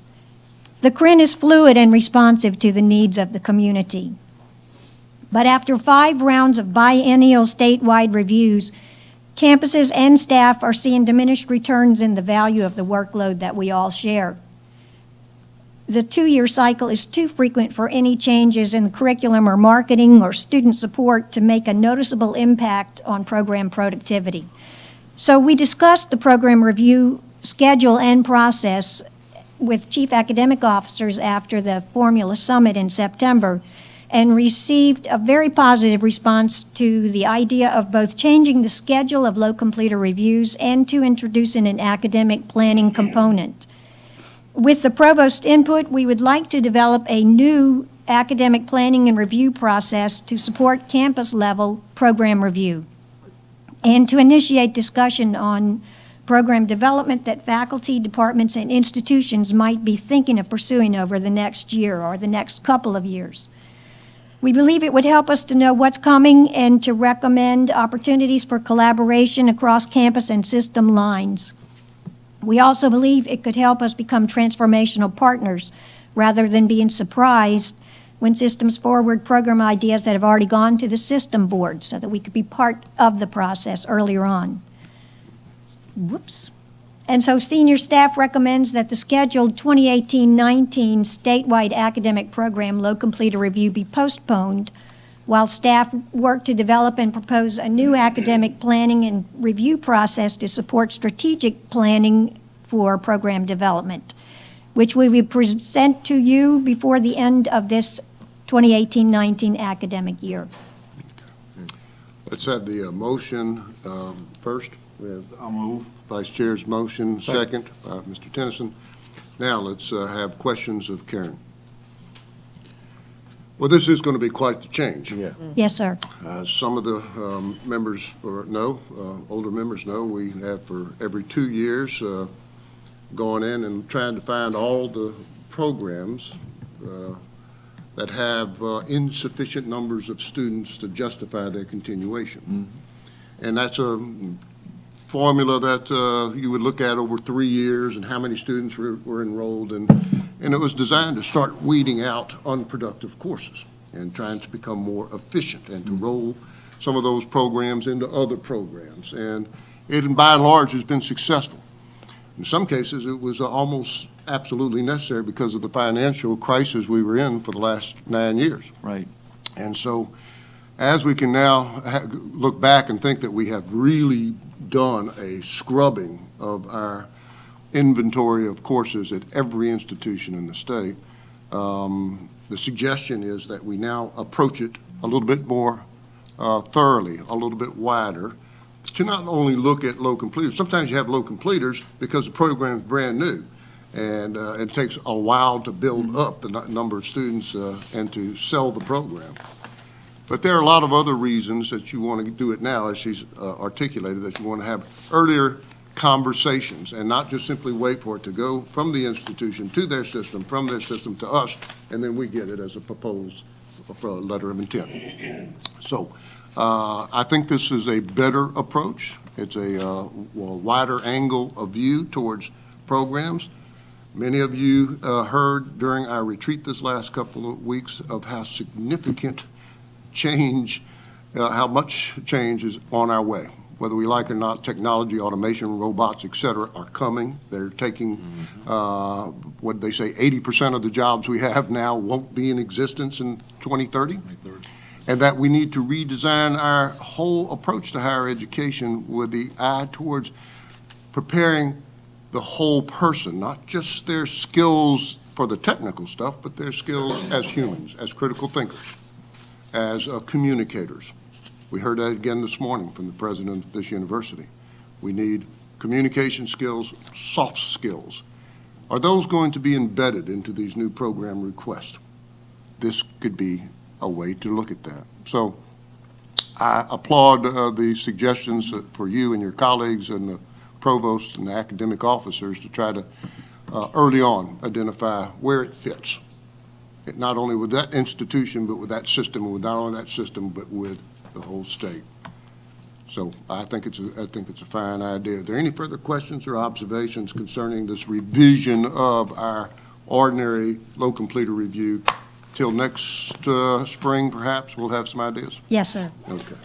The CRIN is fluid and responsive to the needs of the community. But after 5 rounds of biennial statewide reviews, campuses and staff are seeing diminished returns in the value of the workload that we all share. The 2-year cycle is too frequent for any changes in the curriculum or marketing or student support to make a noticeable impact on program productivity. So we discussed the program review schedule and process with chief academic officers after the Formula Summit in September, and received a very positive response to the idea of both changing the schedule of low completer reviews and to introducing an academic planning component. With the provost input, we would like to develop a new academic planning and review process to support campus-level program review and to initiate discussion on program development that faculty, departments, and institutions might be thinking of pursuing over the next year or the next couple of years. We believe it would help us to know what's coming and to recommend opportunities for collaboration across campus and system lines. We also believe it could help us become transformational partners rather than being surprised when Systems Forward program ideas that have already gone to the system board so that we could be part of the process earlier on. Whoops. And so senior staff recommends that the scheduled 2018-19 statewide academic program low completer review be postponed while staff work to develop and propose a new academic planning and review process to support strategic planning for program development, which we will present to you before the end of this 2018-19 academic year. Let's have the motion first with I'll move. Vice Chair's motion, second by Mr. Tennyson. Now let's have questions of Karen. Well, this is going to be quite the change. Yeah. Yes, sir. Some of the members know, older members know, we have for every 2 years gone in and trying to find all the programs that have insufficient numbers of students to justify their continuation. And that's a formula that you would look at over 3 years and how many students were enrolled, and it was designed to start weeding out unproductive courses and trying to become more efficient and to roll some of those programs into other programs. And it, by and large, has been successful. In some cases, it was almost absolutely necessary because of the financial crisis we were in for the last 9 years. Right. And so, as we can now look back and think that we have really done a scrubbing of our inventory of courses at every institution in the state, the suggestion is that we now approach it a little bit more thoroughly, a little bit wider, to not only look at low completers. Sometimes you have low completers because the program is brand new, and it takes a while to build up the number of students and to sell the program. But there are a lot of other reasons that you want to do it now, as she's articulated, that you want to have earlier conversations and not just simply wait for it to go from the institution to their system, from their system to us, and then we get it as a proposed letter of intent. So I think this is a better approach. It's a wider angle of view towards programs. Many of you heard during our retreat this last couple of weeks of how significant change, how much change is on our way. Whether we like it or not, technology, automation, robots, et cetera, are coming. They're taking, what they say, 80% of the jobs we have now won't be in existence in 2030. And that we need to redesign our whole approach to higher education with the eye towards preparing the whole person, not just their skills for the technical stuff, but their skills as humans, as critical thinkers, as communicators. We heard that again this morning from the president of this university. We need communication skills, soft skills. Are those going to be embedded into these new program requests? This could be a way to look at that. So I applaud the suggestions for you and your colleagues and the provost and the academic officers to try to early on identify where it fits. Not only with that institution, but with that system, and with not only that system, but with the whole state. So I think it's a fine idea. Are there any further questions or observations concerning this revision of our ordinary low completer review? Till next spring, perhaps, we'll have some ideas? Yes, sir. Okay.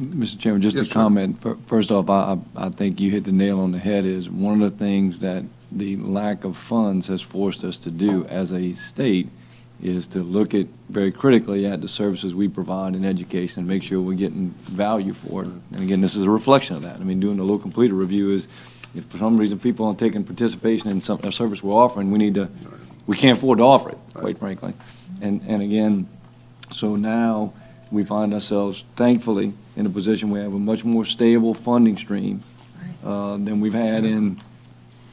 Mr. Chairman, just Yes, a sir. comment. First off, I think you hit the nail on the head. Is one of the things that the lack of funds has forced us to do as a state is to look at very critically at the services we provide in education and make sure we're getting value for it. And again, this is a reflection of that. I mean, doing the low completer review is, if for some reason people aren't taking participation in a service we're offering, we can't afford to offer it, quite frankly. And again, so now we find ourselves, thankfully, in a position where we have a much more stable funding stream than we've had in,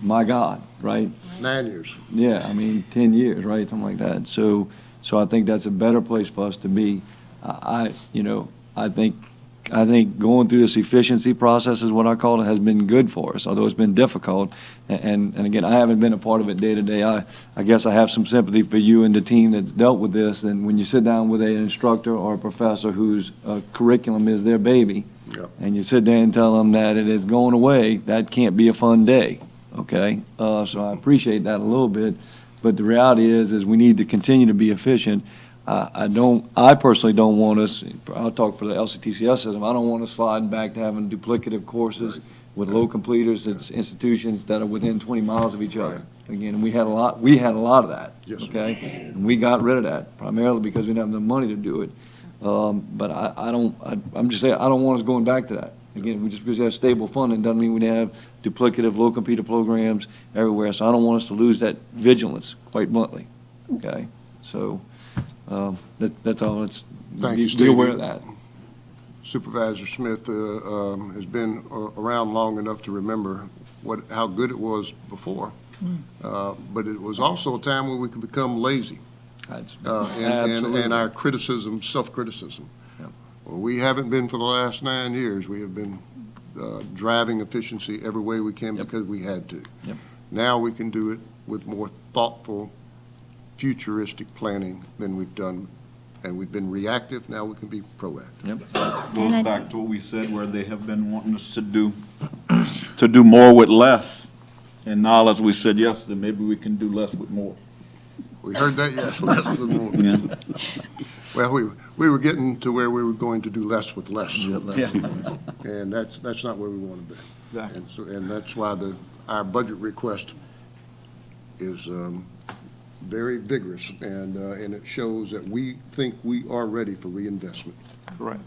my God, right? 9 years. Yeah, I mean, 10 years, right, something like that. So I think that's a better place for us to be. I think I think going through this efficiency process is what I call it, has been good for us, although it's been difficult. And again, I haven't been a part of it day to day. I guess I have some sympathy for you and the team that's dealt with this. And when you sit down with an instructor or a professor whose curriculum is their baby, Yep. and you sit there and tell them that it is going away, that can't be a fun day, okay? So I appreciate that a little bit, but the reality is we need to continue to be efficient. I personally don't want us, I'll talk for the LCTCS system, I don't want us sliding back to having duplicative courses with low completers at institutions that are within 20 miles of each other. Again, we had a lot of that, Yes, sir. okay? And we got rid of that, primarily because we didn't have the money to do it. But I'm just saying, I don't want us going back to that. Again, we just because we have stable funding doesn't mean we have duplicative, low completer programs everywhere. So I don't want us to lose that vigilance, quite bluntly, okay? So, that's all. Thank you, Be Steve. aware of that. Supervisor Smith has been around long enough to remember how good it was before. But it was also a time where we could become lazy. And our criticism, self-criticism. Yep. Well, we haven't been for the last 9 years. We have been driving efficiency every way we can because we had to. Yep. Now we can do it with more thoughtful, futuristic planning than we've done. And we've been reactive, now we can be proactive. Yep. Goes back to what we said, where they have been wanting us to do more with less. And now, as we said yesterday, maybe we can do less with more. We heard that, yes, less with more. Yeah. Well, we were getting to where we were going to do less with less. Yeah. And that's not where we want to be. Exactly. And that's why our budget request is very vigorous, and it shows that we think we are ready for reinvestment. Correct.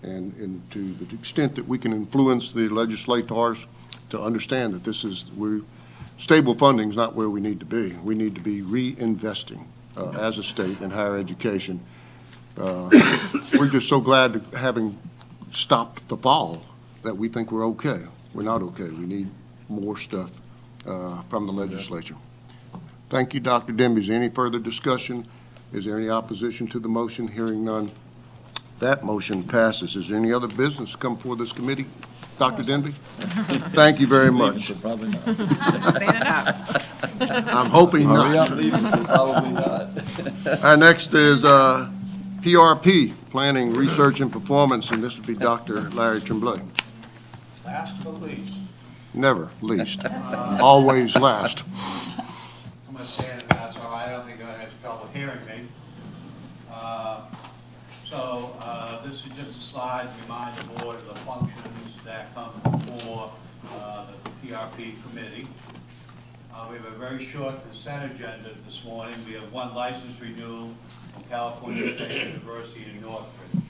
And to the extent that we can influence the legislators to understand that stable funding is not where we need to be. We need to be reinvesting as a state in higher education. We're just so glad to having stopped the fall that we think we're okay. We're not okay. We need more stuff from the legislature. Thank you, Dr. Denby. Is there any further discussion? Is there any opposition to the motion? Hearing none, that motion passes. Is there any other business to come before this committee? Dr. Denby? Thank you very much. Probably not. I'm hoping not. Probably not. Our next is PRP, Planning, Research, and Performance, and this would be Dr. Larry Tremblay. Last but least. Never least, always last. I'm going to stand if that's all right. I don't think you're going to have trouble hearing me. This is just a slide to remind the board of the functions that come before the PRP committee. We have a very short consent agenda this morning. We have one license renewal from California State University in Northbridge.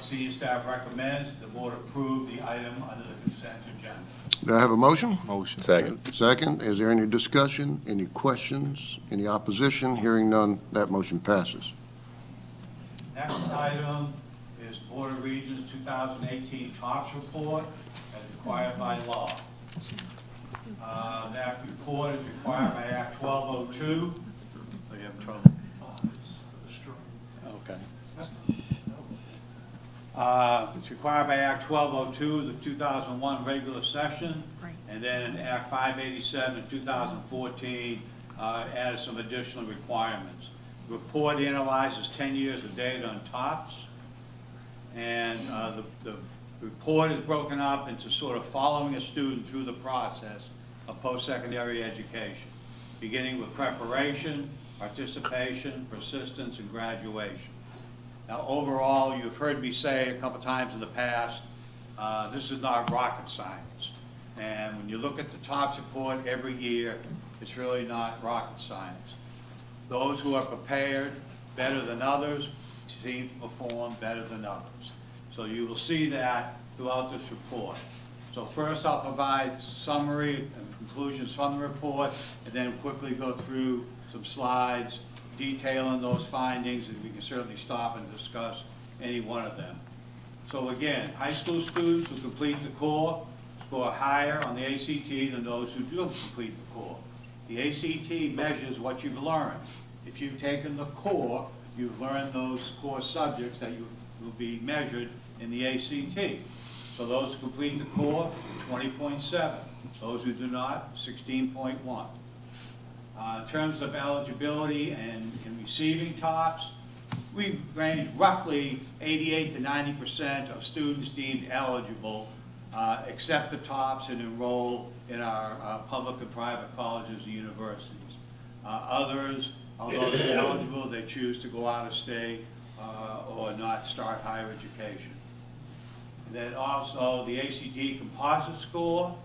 Senior staff recommends the board approve the item under the consent agenda. Do I have a motion? Motion. Second. Second. Is there any discussion, any questions, any opposition? Hearing none, that motion passes. Next item is Board of Regents 2018 TOPS report as required by law. That report is required by Act 1202. Are you having trouble? Okay. It's required by Act 1202, the 2001 regular session, and then in Act 587 in 2014 added some additional requirements. The report analyzes 10 years of data on TOPS, and the report is broken up into sort of following a student through the process of post-secondary education, beginning with preparation, participation, persistence, and graduation. Now, overall, you've heard me say a couple times in the past, this is not rocket science. And when you look at the TOPS report every year, it's really not rocket science. Those who are prepared better than others seem to perform better than others. So you will see that throughout this report. So first I'll provide summary and conclusions from the report, and then quickly go through some slides detailing those findings, and we can certainly stop and discuss any one of them. So again, high school students who complete the core score higher on the ACT than those who don't complete the core. The ACT measures what you've learned. If you've taken the core, you've learned those core subjects that you will be measured in the ACT. So those who complete the core, 20.7. Those who do not, 16.1. In terms of eligibility and in receiving TOPS, we range roughly 88 to 90% of students deemed eligible accept the TOPS and enroll in our public and private colleges and universities. Others, although they're eligible, they choose to go out of state or not start higher education. And then also the ACT composite score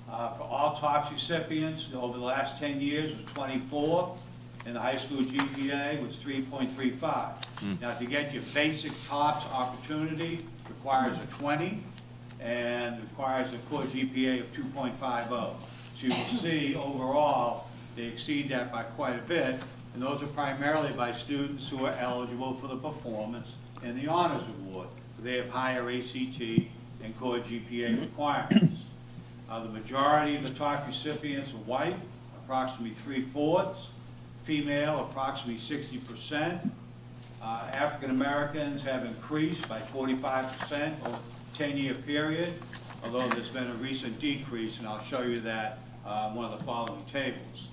for all TOPS recipients over the last 10 years was 24, and the high school GPA was 3.35. Now, to get your basic TOPS opportunity requires a 20 and requires a core GPA of 2.50. So you can see overall they exceed that by quite a bit, and those are primarily by students who are eligible for the performance and the honors award. They have higher ACT and core GPA requirements. The majority of the TOPS recipients are white, approximately 3/4, female, approximately 60%. African Americans have increased by 45% over a 10-year period, although there's been a recent decrease, and I'll show you that in one of the following tables.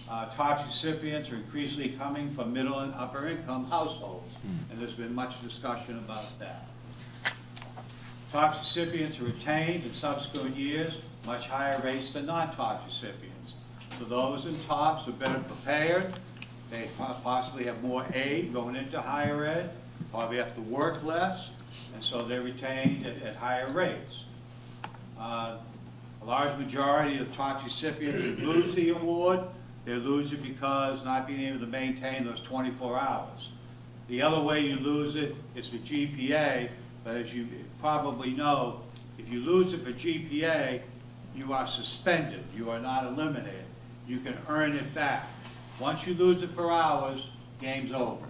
TOPS recipients are increasingly coming from middle and upper income households, and there's been much discussion about that. TOPS recipients are retained in subsequent years, much higher rates than non-TOPS recipients. So those in TOPS are better prepared, they possibly have more aid going into higher ed, probably have to work less, and so they're retained at higher rates. A large majority of TOPS recipients who lose the award, they lose it because not being able to maintain those 24 hours. The other way you lose it is for GPA, but as you probably know, if you lose it for GPA, you are suspended, you are not eliminated. You can earn it back. Once you lose it for hours, game's over.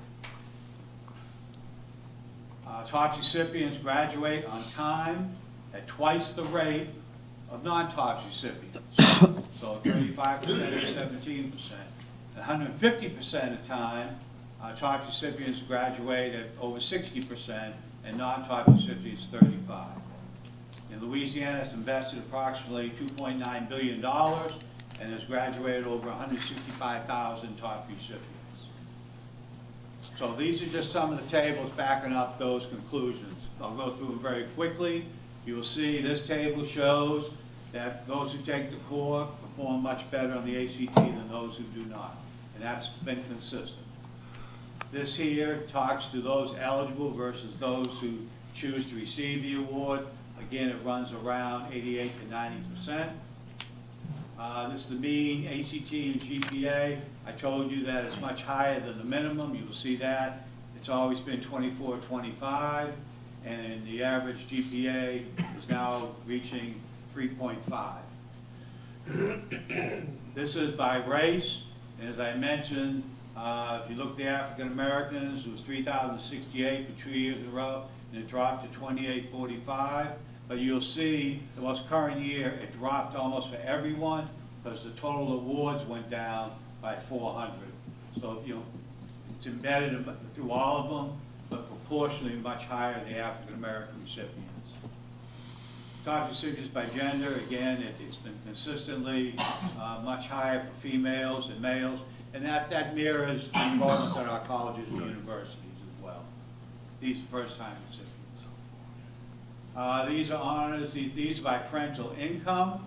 TOPS recipients graduate on time at twice the rate of non-TOPS recipients. So 35% and 17%. 150% of time, TOPS recipients graduate at over 60%, and non-TOPS recipients 35%. In Louisiana, it's invested approximately $2.9 billion and has graduated over 165,000 TOPS recipients. So these are just some of the tables backing up those conclusions. I'll go through them very quickly. You will see this table shows that those who take the core perform much better on the ACT than those who do not, and that's been consistent. This here talks to those eligible versus those who choose to receive the award. Again, it runs around 88 to 90%. This is the mean ACT and GPA. I told you that it's much higher than the minimum. You will see that. It's always been 24, 25, and the average GPA is now reaching 3.5. This is by race, and as I mentioned, if you look at the African Americans, it was 3,068 for 2 years in a row, and it dropped to 2,845. But you'll see the most current year, it dropped almost for everyone because the total awards went down by 400. So, you know, it's embedded through all of them, but proportionally much higher in the African American recipients. TOPS recipients by gender, again, it's been consistently much higher for females and males, and that mirrors enrollment at our colleges and universities as well. These are first-time recipients. These are honors, these are by parental income,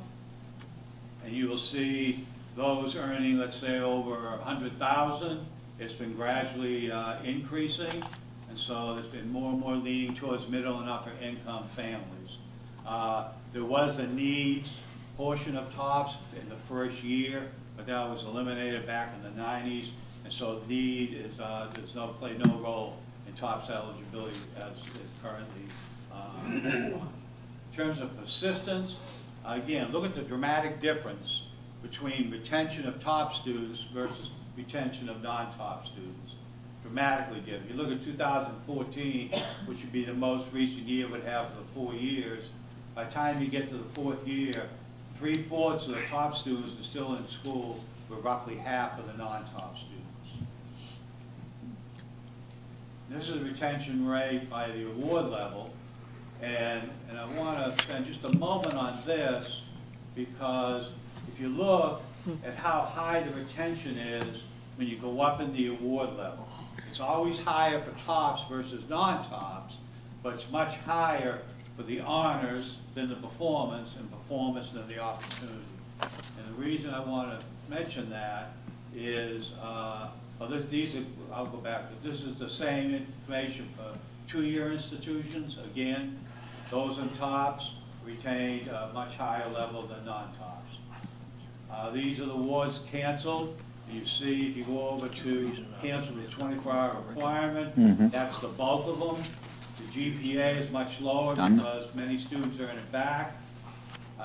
and you will see those earning, let's say, over 100,000. It's been gradually increasing, and so there's been more and more leaning towards middle and upper income families. There was a needs portion of TOPS in the first year, but that was eliminated back in the 90s, and so need is play no role in TOPS eligibility as is currently in terms of persistence. Again, look at the dramatic difference between retention of TOPS students versus retention of non-TOPS students. Dramatically different. You look at 2014, which would be the most recent year would have for the 4 years. By the time you get to the 4th year, 3/4 of the TOPS students are still in school, with roughly half of the non-TOPS students. This is the retention rate by the award level. And I want to spend just a moment on this because if you look at how high the retention is when you go up in the award level, it's always higher for tops versus non-tops, but it's much higher for the honors than the performance and performance than the opportunity. And the reason I want to mention that is, I'll go back, but this is the same information for two-year institutions. Again, those in tops retained a much higher level than non-tops. These are the awards canceled. You see, if you go over to cancel the 24-hour requirement, that's the bulk of them. The GPA is much lower because many students are in it back.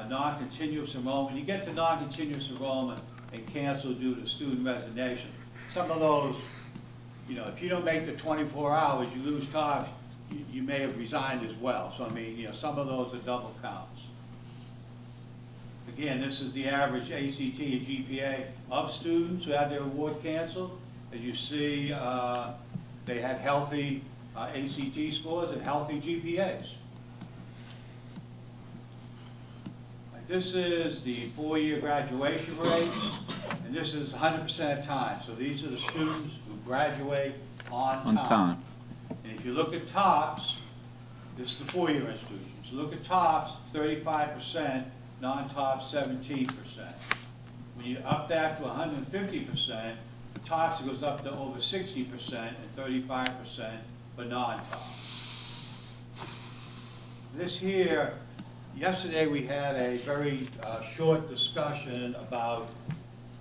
Non-continuous enrollment, you get to non-continuous enrollment and cancel due to student resignation. Some of those, if you don't make the 24 hours, you lose tops, you may have resigned as well. So, I mean, some of those are double counts. Again, this is the average ACT and GPA of students who had their award canceled. As you see, they had healthy ACT scores and healthy GPAs. This is the four-year graduation rate, and this is 100% of time. So these are the students who graduate on time. And if you look at tops, this is the four-year institutions. Look at tops, 35%, non-tops 17%. When you up that to 150%, tops goes up to over 60% and 35% for non-tops. This here, yesterday we had a very short discussion about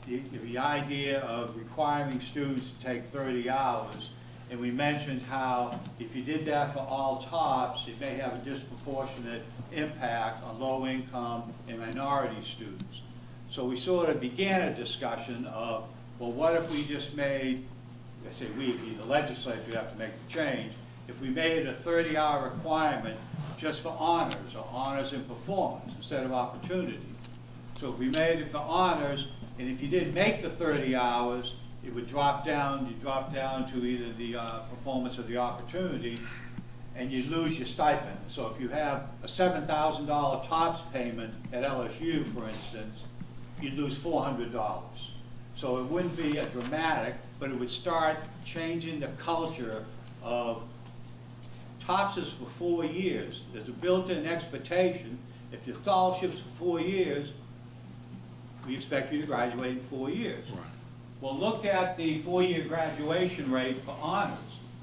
the idea of requiring students to take 30 hours. And we mentioned how if you did that for all tops, it may have a disproportionate impact on low-income and minority students. So we sort of began a discussion of, well, what if we just made, I say we, the legislature have to make the change, if we made it a 30-hour requirement just for honors or honors and performance instead of opportunity. So if we made it for honors, and if you didn't make the 30 hours, it would drop down, you drop down to either the performance or the opportunity, and you'd lose your stipend. So if you have a $7,000 TOPS payment at LSU, for instance, you'd lose $400. So it wouldn't be a dramatic, but it would start changing the culture of TOPS is for 4 years. There's a built-in expectation. If the scholarship's for 4 years, we expect you to graduate in 4 years. Right. Well, look at the four-year graduation rate for honors.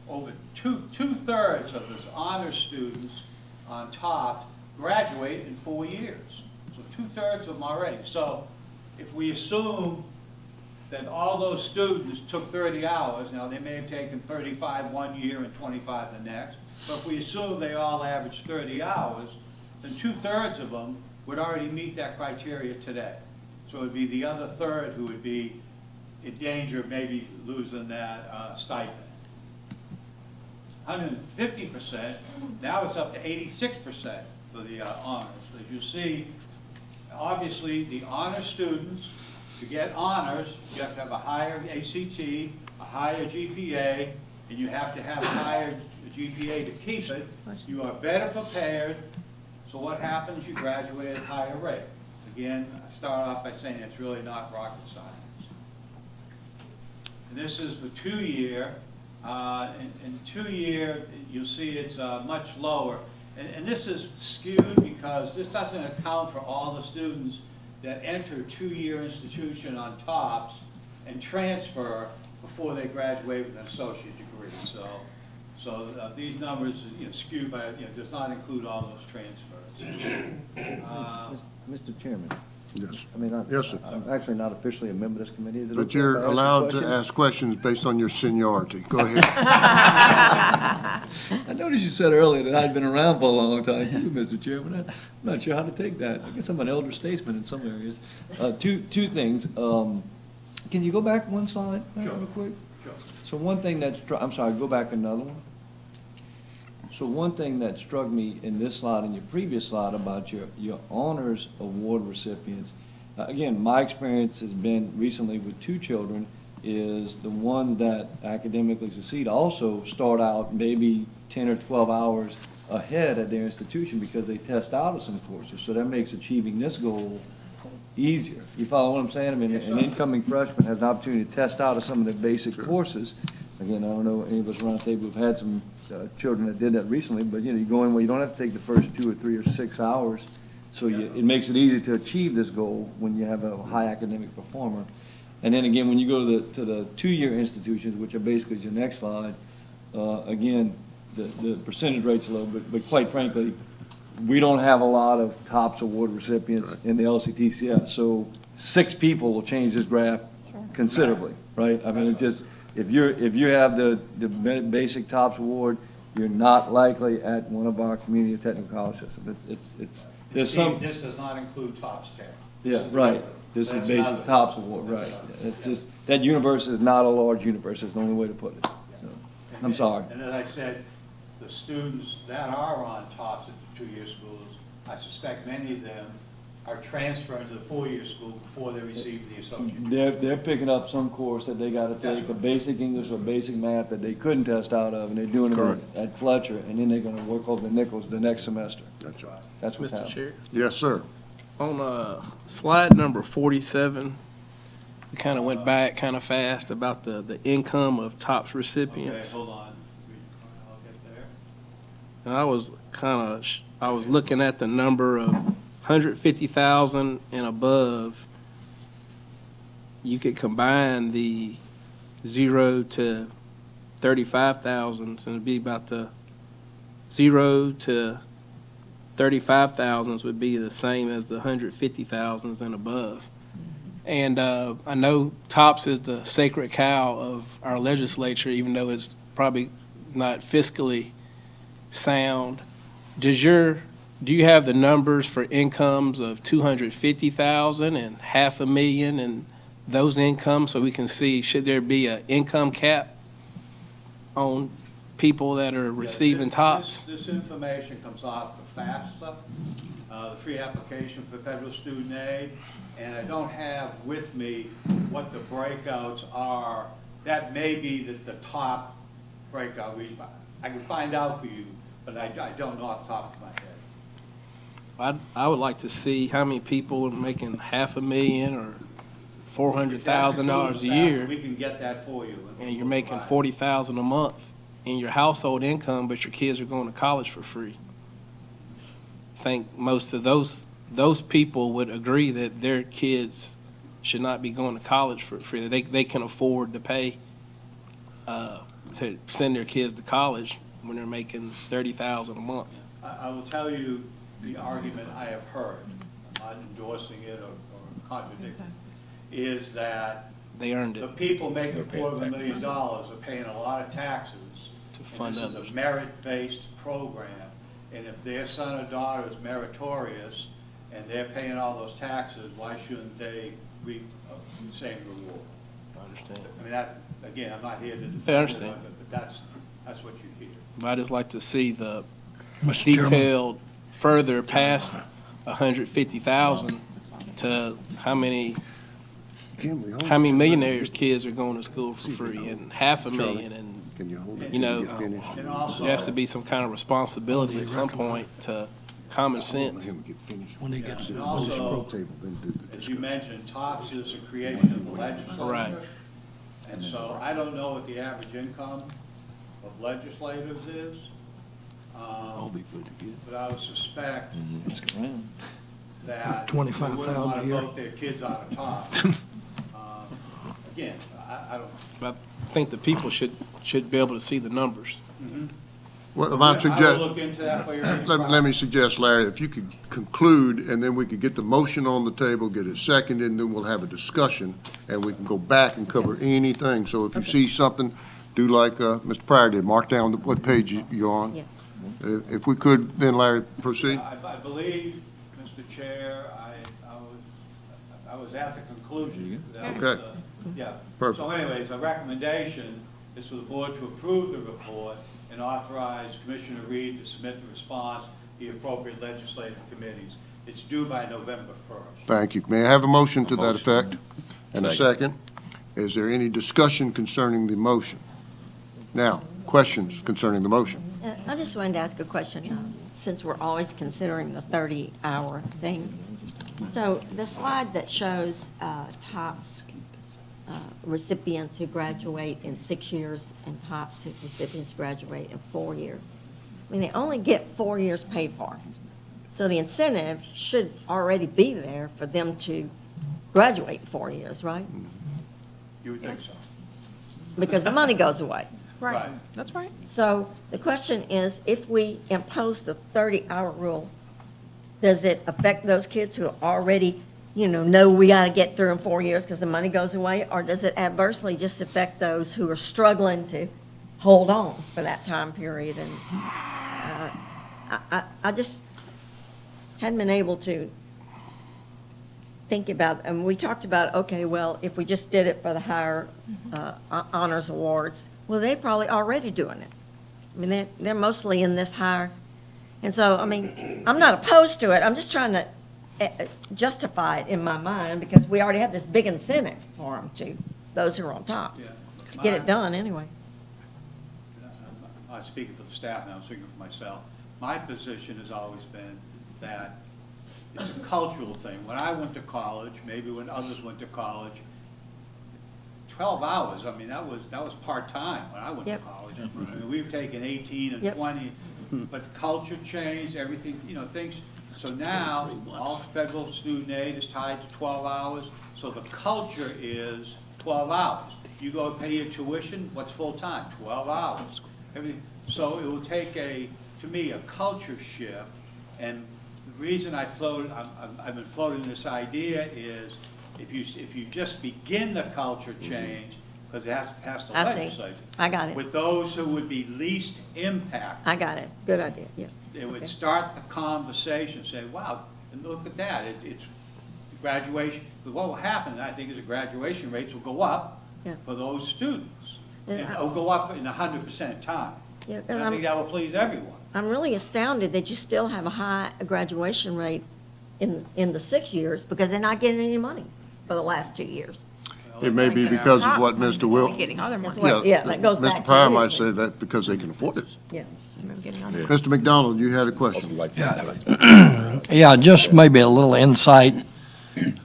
Over two-thirds of the honors students on TOPS graduate in 4 years. So two-thirds of them already. So if we assume that all those students took 30 hours, now they may have taken 35 one year and 25 the next, but if we assume they all average 30 hours, then two-thirds of them would already meet that criteria today. So it would be the other third who would be in danger of maybe losing that stipend. 150%, now it's up to 86% for the honors. As you see, obviously the honor students, to get honors, you have to have a higher ACT, a higher GPA, and you have to have a higher GPA to keep it. You are better prepared, so what happens? You graduate at a higher rate. Again, I start off by saying it's really not rocket science. And this is for 2 year. In 2 year, you'll see it's much lower. And this is skewed because this doesn't account for all the students that enter 2-year institution on TOPS and transfer before they graduate with an associate degree. So these numbers, skewed by, does not include all those transfers. Mr. Chairman. Yes. I mean, Yes, sir. I'm actually not officially a member of this committee. Is it But okay you're if I ask a allowed to question? ask questions based on your seniority. Go ahead. I noticed you said earlier that I'd been around for a long time too, Mr. Chairman. I'm not sure how to take that. I guess I'm an elder statesman in some areas. Two things. Can you go back one slide real quick? Sure. So one thing that's, I'm sorry, go back another one. So one thing that struck me in this slide and your previous slide about your honors award recipients, again, my experience has been recently with 2 children is the ones that academically succeed also start out maybe 10 or 12 hours ahead at their institution because they test out of some courses. So that makes achieving this goal easier. You follow what I'm saying? I mean, an incoming freshman has an opportunity to test out of some of the basic courses. Again, I don't know, any of us around the table have had some children that did that recently, but you go in where you don't have to take the first 2 or 3 or 6 hours. So it makes it easy to achieve this goal when you have a high academic performer. And then again, when you go to the 2-year institutions, which are basically your next slide, again, the percentage rate's low, but quite frankly, we don't have a lot of TOPS award recipients in the LCTCS. So 6 people will change this graph considerably, right? I mean, it's just, if you have the basic TOPS award, you're not likely at one of our community or technical college systems. There's some. This does not include TOPS tech. Yeah, right. This is basic TOPS award, right. It's just, that universe is not a large universe, is the only way to put it. So, I'm sorry. And as I said, the students that are on TOPS at the 2-year schools, I suspect many of them are transferring to the 4-year school before they receive the associate. They're picking up some course that they gotta take, a basic English or basic math that they couldn't test out of, and they're doing it at Fletcher, and then they're gonna work over the Nichols the next semester. That's right. That's what's Mr. happening. Chair, Yes, sir. on slide number 47, we kind of went back kind of fast about the income of TOPS Okay, recipients. hold on. I'll get there. And I was looking at the number of 150,000 and above. You could combine the 0 to 35,000, and it'd be about the 0 to 35,000s would be the same as the 150,000s and above. And I know TOPS is the sacred cow of our legislature, even though it's probably not fiscally sound. Do you have the numbers for incomes of 250,000 and $500,000 and those incomes, so we can see, should there be an income cap on people that are receiving TOPS? This information comes off the FAFSA, the free application for federal student aid, and I don't have with me what the breakouts are. That may be the top breakout. I can find out for you, but I don't know off the top of my head. I would like to see how many people are making $500,000 or $400,000 a year, We can get that for you. and you're making $40,000 a month in your household income, but your kids are going to college for free. I think most of those people would agree that their kids should not be going to college for free. They can afford to pay to send their kids to college when they're making $30,000 a month. I will tell you the argument I have heard, I'm not endorsing it or contradicting it, is that They earned the it people making $250,000 are paying a lot of taxes. to fund And this others. is a merit-based program, and if their son or daughter is meritorious and they're paying all those taxes, why shouldn't they reap the same reward? I understand. I mean, that, again, I'm not here to I defend understand. it, but that's what you hear. But I just like to see the Mr. Chairman. detailed further past 150,000 to how many millionaires' kids are going to school for free, and $500,000, and, Can you hold it? you know, Get finished? And also, there has to be some kind of responsibility at some point to common Let sense. him get finished. When he gets to and the also, Table, then do the as you discussion. mentioned, TOPS is a creation of the legislature. Right. And so I don't know what the average income of legislators is. Be good to get. But I would suspect Ask around. that they 25,000 wouldn't want a to year. vote their kids out of TOPS. Again, I don't. But I think the people should be able to see the numbers. Well, if I I will suggest, look into that for you. let me suggest, Larry, if you could conclude, and then we could get the motion on the table, get it seconded, and then we'll have a discussion, and we can go back and cover anything. So if you see something, do like Mr. Pryor did, mark down what page you're on. Yeah. If we could, then Larry, proceed. I believe, Mr. Chair, I was at the conclusion. That was, Okay. Yeah. Perfect. So anyways, the recommendation is for the board to approve the report and authorize Commissioner Reed to submit the response to the appropriate legislative committees. It's due by November 1st. Thank you. May I have a motion to that effect? And a second? Is there any discussion concerning the motion? Now, questions concerning the motion? I just wanted to ask a question, since we're always considering the 30-hour thing. So the slide that shows TOPS recipients who graduate in 6 years and TOPS recipients graduate in 4 years, I mean, they only get 4 years paid for. So the incentive should already be there for them to graduate in 4 years, right? You would think so. Because the money goes away. Right. That's right. So the question is, if we impose the 30-hour rule, does it affect those kids who already, know we got to get through in 4 years because the money goes away? Or does it adversely just affect those who are struggling to hold on for that time period? And I just hadn't been able to think about, and we talked about, okay, well, if we just did it for the higher honors awards, well, they're probably already doing it. I mean, they're mostly in this higher. And so, I mean, I'm not opposed to it. I'm just trying to justify it in my mind because we already have this big incentive for them those who are on tops, to get it done anyway. I'm speaking for the staff now, I'm speaking for myself. My position has always been that it's a cultural thing. When I went to college, maybe when others went to college, 12 hours, I mean, that was part-time when I went to college. I mean, we were taking 18 and 20, but culture changed, everything, things. So now, all federal student aid is tied to 12 hours, so the culture is 12 hours. You go pay your tuition, what's full-time? 12 hours. Everything. So it will take to me, a culture shift, and the reason I've been floating this idea is if you just begin the culture change, because it has to pass the legislature. I got it. With those who would be least impacted. I got it. Good idea, yeah. It would start the conversation, say, wow, and look at that, it's graduation. Because what will happen, I think, is the graduation rates will go up for those students. And it'll go up in 100% time. Yeah, And I think that will please everyone. I'm really astounded that you still have a high graduation rate in the 6 years because they're not getting any money for the last 2 years. It may be because of what Mr. Will. Getting other money. Yeah, that goes back Mr. to Pryor might everything. say that because they can afford it. Yeah. Mr. McDonald, you had a question. Yeah, just maybe a little insight.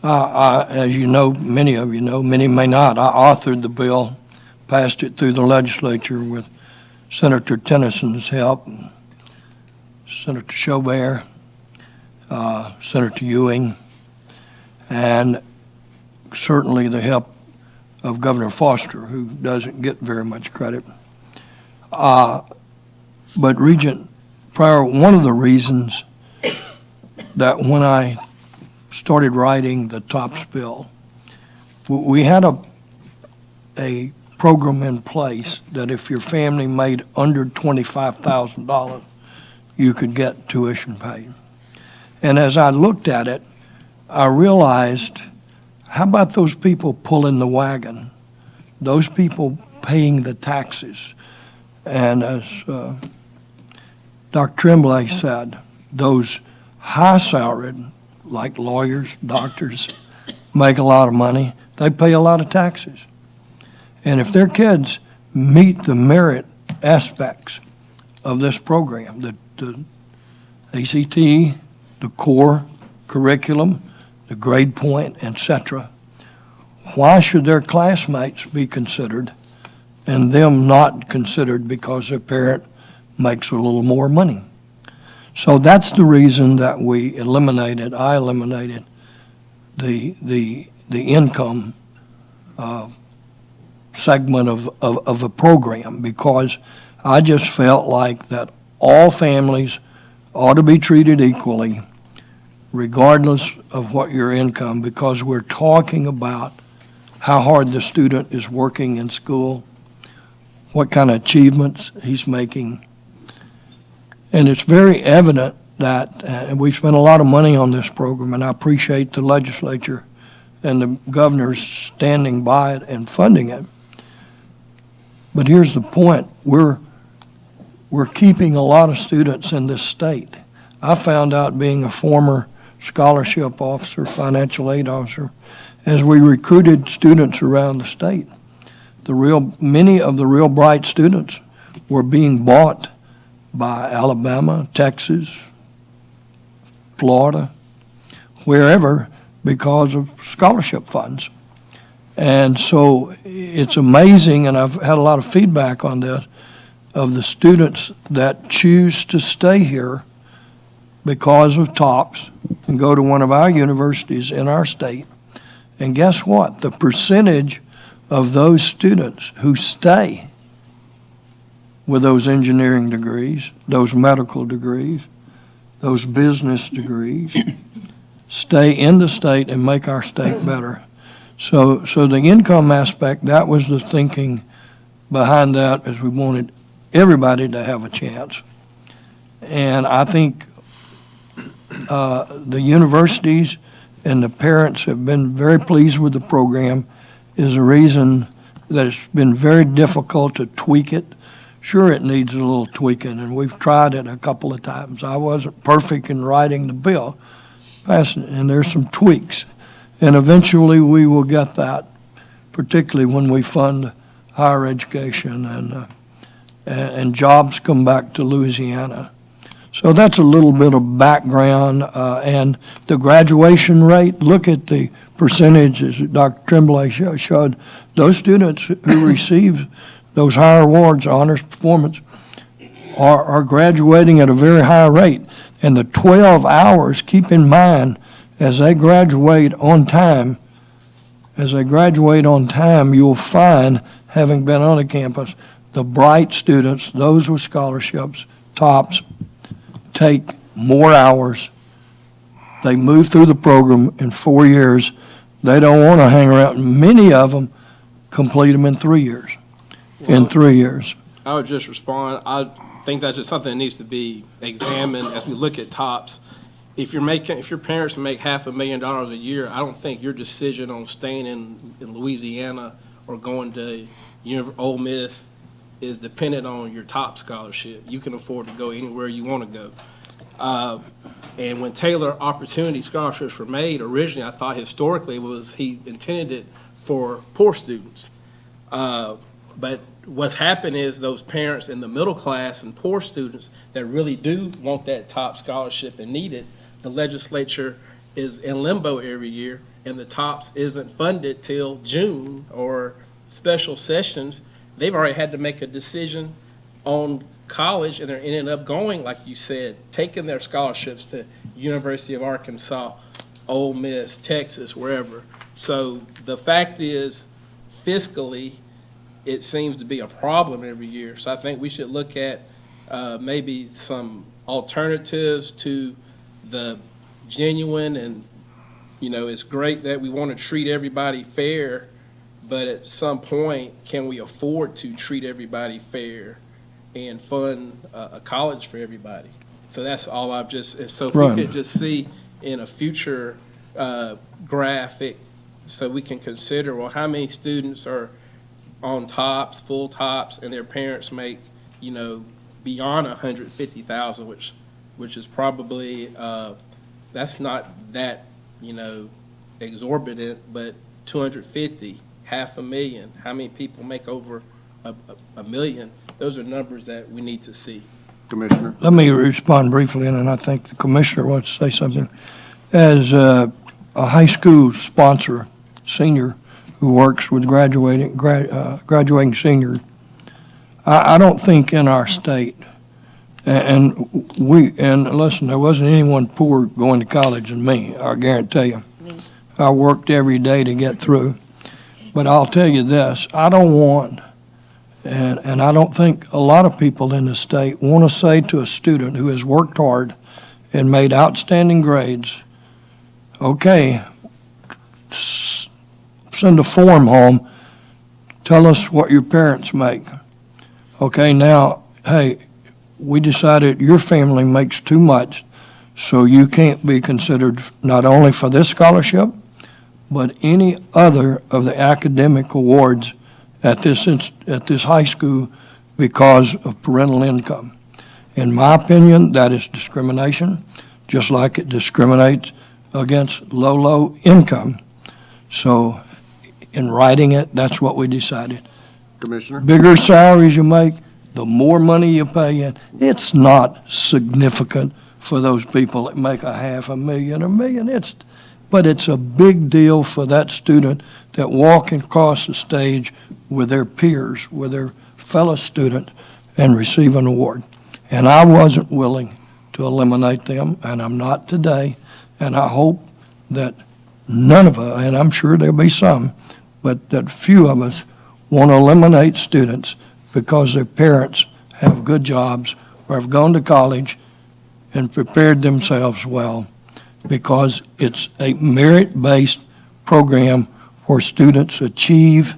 As you know, many of you know, many may not, I authored the bill, passed it through the legislature with Senator Tennyson's help, Senator Chaubert, Senator Ewing, and certainly the help of Governor Foster, who doesn't get very much credit. But Regent Pryor, one of the reasons that when I started writing the TOPS bill, we had a program in place that if your family made under $25,000, you could get tuition paid. And as I looked at it, I realized, how about those people pulling the wagon? Those people paying the taxes? And as Dr. Tremblay said, those high-salaried, like lawyers, doctors, make a lot of money. They pay a lot of taxes. And if their kids meet the merit aspects of this program, the ACT, the core curriculum, the grade point, etc., why should their classmates be considered and them not considered because their parent makes a little more money? So that's the reason that I eliminated the income segment of a program, because I just felt like that all families ought to be treated equally, regardless of what your income, because we're talking about how hard the student is working in school, what kind of achievements he's making. And it's very evident that, and we've spent a lot of money on this program, and I appreciate the legislature and the governors standing by it and funding it. But here's the point. We're keeping a lot of students in this state. I found out, being a former scholarship officer, financial aid officer, as we recruited students around the state, many of the real bright students were being bought by Alabama, Texas, Florida, wherever, because of scholarship funds. And so it's amazing, and I've had a lot of feedback on this, of the students that choose to stay here because of TOPS and go to one of our universities in our state. And guess what? The percentage of those students who stay with those engineering degrees, those medical degrees, those business degrees, stay in the state and make our state better. So the income aspect, that was the thinking behind that, is we wanted everybody to have a chance. And I think the universities and the parents have been very pleased with the program, is a reason that it's been very difficult to tweak it. Sure, it needs a little tweaking, and we've tried it a couple of times. I wasn't perfect in writing the bill, and there's some tweaks. And eventually, we will get that, particularly when we fund higher education and jobs come back to Louisiana. So that's a little bit of background, and the graduation rate, look at the percentages Dr. Tremblay showed. Those students who receive those higher awards, honors performance, are graduating at a very high rate. And the 12 hours, keep in mind, as they graduate on time, you'll find, having been on the campus, the bright students, those with scholarships, TOPS, take more hours. They move through the program in 4 years. They don't want to hang around. Many of them complete them in 3 years. In 3 years. I would just respond, I think that's just something that needs to be examined as we look at TOPS. If your parents make $500,000 a year, I don't think your decision on staying in Louisiana or going to Ole Miss is dependent on your top scholarship. You can afford to go anywhere you want to go. And when Taylor Opportunity Scholarships were made, originally I thought historically he intended it for poor students. But what's happened is those parents in the middle class and poor students that really do want that top scholarship and need it, the legislature is in limbo every year, and the TOPS isn't funded till June or special sessions. They've already had to make a decision on college, and they're ending up going, like you said, taking their scholarships to University of Arkansas, Ole Miss, Texas, wherever. So the fact is, fiscally, it seems to be a problem every year. So I think we should look at maybe some alternatives to the genuine, and, it's great that we want to treat everybody fair, but at some point, can we afford to treat everybody fair and fund a college for everybody? So that's all I've just, so if we could just see in a future graphic, so we can consider, well, how many students are on TOPS, full TOPS, and their parents make, beyond $150,000, which is probably, that's not that, exorbitant, but 250, $500,000. How many people make over a million? Those are numbers that we need to see. Commissioner? Let me respond briefly, and I think the commissioner wants to say something. As a high school sponsor, senior, who works with graduating seniors, I don't think in our state, and listen, there wasn't anyone poor going to college than me, I guarantee you. I worked every day to get through. But I'll tell you this, I don't want, and I don't think a lot of people in the state want to say to a student who has worked hard and made outstanding grades, okay, send a form home, tell us what your parents make. Okay, now, hey, we decided your family makes too much, so you can't be considered not only for this scholarship, but any other of the academic awards at this high school because of parental income. In my opinion, that is discrimination, just like it discriminates against low income. So in writing it, that's what we decided. Commissioner? Bigger salaries you make, the more money you pay in. It's not significant for those people that make $500,000 or $1 million. But it's a big deal for that student that walking across the stage with their peers, with their fellow student, and receive an award. And I wasn't willing to eliminate them, and I'm not today. And I hope that none of us, and I'm sure there'll be some, but that few of us want to eliminate students because their parents have good jobs or have gone to college and prepared themselves well, because it's a merit-based program where students achieve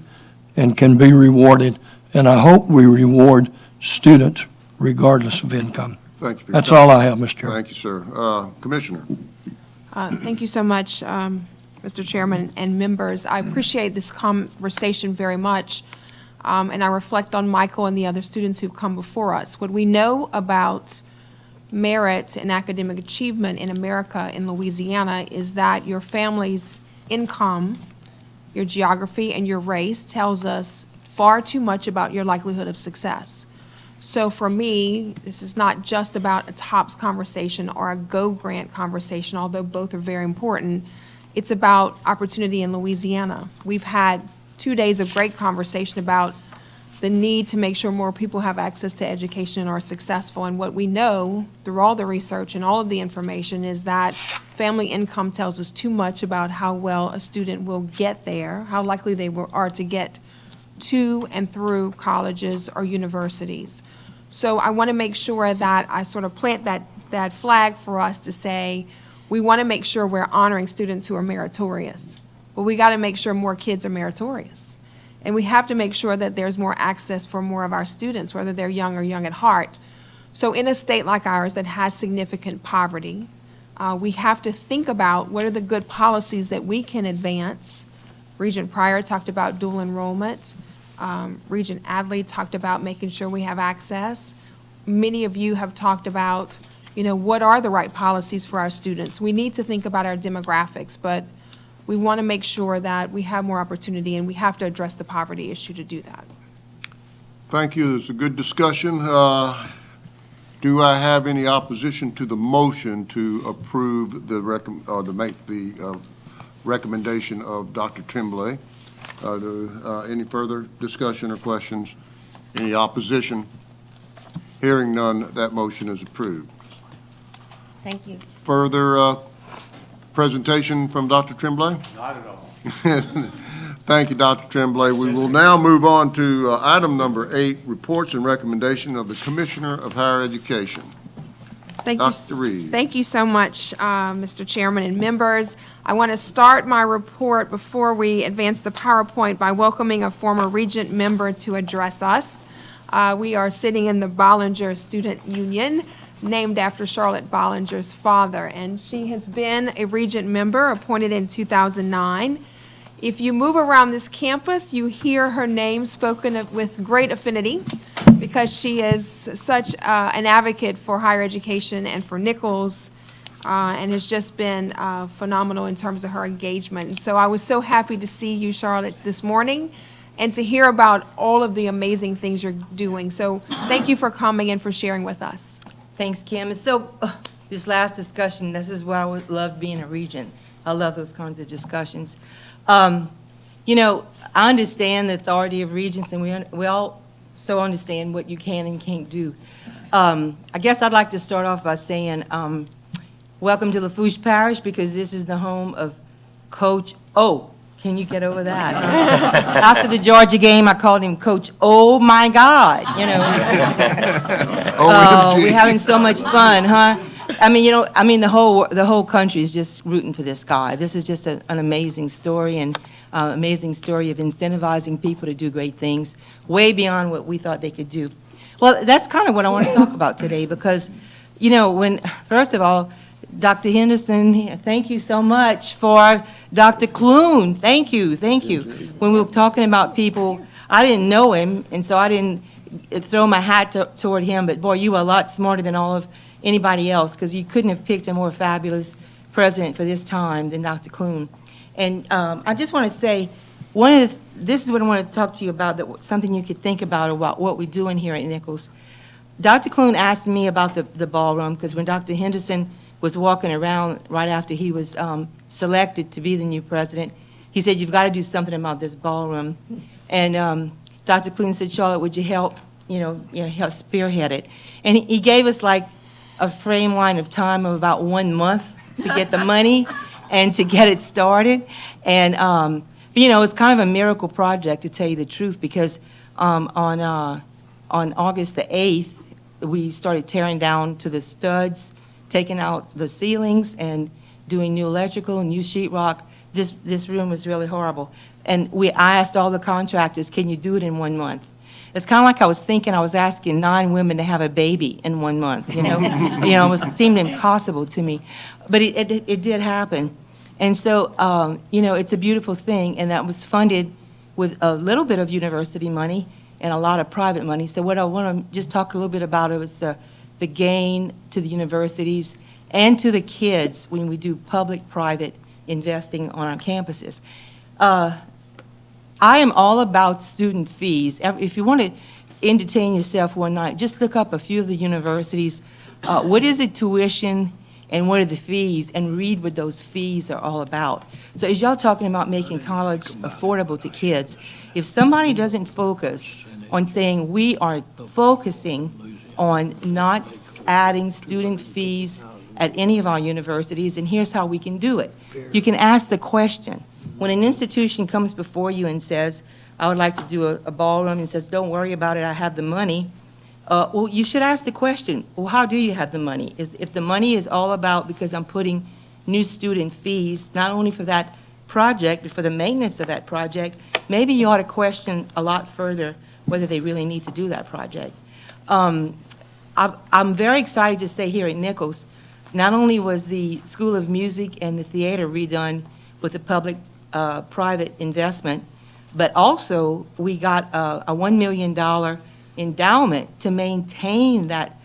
and can be rewarded. And I hope we reward students regardless of income. Thank you for your That's time. all I have, Mr. Chairman. Thank you, sir. Commissioner? Thank you so much, Mr. Chairman and members. I appreciate this conversation very much, and I reflect on Michael and the other students who've come before us. What we know about merit and academic achievement in America, in Louisiana, is that your family's income, your geography, and your race tells us far too much about your likelihood of success. So for me, this is not just about a TOPS conversation or a GO grant conversation, although both are very important. It's about opportunity in Louisiana. We've had 2 days of great conversation about the need to make sure more people have access to education and are successful. And what we know through all the research and all of the information is that family income tells us too much about how well a student will get there, how likely they are to get to and through colleges or universities. So I want to make sure that I sort of plant that flag for us to say, we want to make sure we're honoring students who are meritorious, but we got to make sure more kids are meritorious. And we have to make sure that there's more access for more of our students, whether they're young or young at heart. So in a state like ours that has significant poverty, we have to think about what are the good policies that we can advance. Regent Pryor talked about dual enrollment. Regent Adley talked about making sure we have access. Many of you have talked about, what are the right policies for our students? We need to think about our demographics, but we want to make sure that we have more opportunity, and we have to address the poverty issue to do that. Thank you. It's a good discussion. Do I have any opposition to the motion to approve the recommendation of Dr. Tremblay? Any further discussion or questions? Any opposition? Hearing none, that motion is approved. Thank you. Further presentation from Dr. Tremblay? Not at all. Thank you, Dr. Tremblay. We will now move on to item number 8, reports and recommendation of the Commissioner of Higher Education. Thank you. Dr. Reed. Thank you so much, Mr. Chairman and members. I want to start my report before we advance the PowerPoint by welcoming a former Regent member to address us. We are sitting in the Bollinger Student Union, named after Charlotte Bollinger's father, and she has been a Regent member appointed in 2009. If you move around this campus, you hear her name spoken of with great affinity because she is such an advocate for higher education and for Nichols, and has just been phenomenal in terms of her engagement. And so I was so happy to see you, Charlotte, this morning, and to hear about all of the amazing things you're doing. So thank you for coming and for sharing with us. Thanks, Kim. And so this last discussion, this is why I would love being a regent. I love those kinds of discussions. I understand the authority of regents, and we all so understand what you can and can't do. I guess I'd like to start off by saying welcome to Lafourche Parish, because this is the home of Coach O. Can you get over that? After the Georgia game, I called him Coach Oh My God, Oh, we're having so much fun, huh? The whole country is just rooting for this guy. This is just an amazing story, and amazing story of incentivizing people to do great things, way beyond what we thought they could do. Well, that's kind of what I want to talk about today, because, first of all, Dr. Henderson, thank you so much. For Dr. Clune, thank you. When we were talking about people, I didn't know him, and so I didn't throw my hat toward him, but boy, you were a lot smarter than anybody else, because you couldn't have picked a more fabulous president for this time than Dr. Clune. And I just want to say, this is what I want to talk to you about, something you could think about what we're doing here at Nichols. Dr. Clune asked me about the ballroom, because when Dr. Henderson was walking around right after he was selected to be the new president, he said, "You've got to do something about this ballroom." And Dr. Clune said, "Charlotte, would you help, help spearhead it?" And he gave us like a frame line of time of about 1 month to get the money and to get it started. And, it's kind of a miracle project, to tell you the truth, because on August the 8th, we started tearing down to the studs, taking out the ceilings, and doing new electrical, new sheetrock. This room was really horrible. And I asked all the contractors, can you do it in 1 month? It's kind of like I was thinking I was asking 9 women to have a baby in 1 month, it seemed impossible to me. But it did happen. And so, it's a beautiful thing, and that was funded with a little bit of university money and a lot of private money. So what I want to just talk a little bit about is the gain to the universities and to the kids when we do public-private investing on our campuses. I am all about student fees. If you want to entertain yourself one night, just look up a few of the universities. What is the tuition and what are the fees, and read what those fees are all about. So as y'all talking about making college affordable to kids, if somebody doesn't focus on saying we are focusing on not adding student fees at any of our universities, and here's how we can do it. You can ask the question. When an institution comes before you and says, I would like to do a ballroom, and says, don't worry about it, I have the money, well, you should ask the question, well, how do you have the money? If the money is all about because I'm putting new student fees, not only for that project, but for the maintenance of that project, maybe you ought to question a lot further whether they really need to do that project. I'm very excited to say here at Nichols, not only was the School of Music and the theater redone with a public-private investment, but also we got a $1 million endowment to maintain that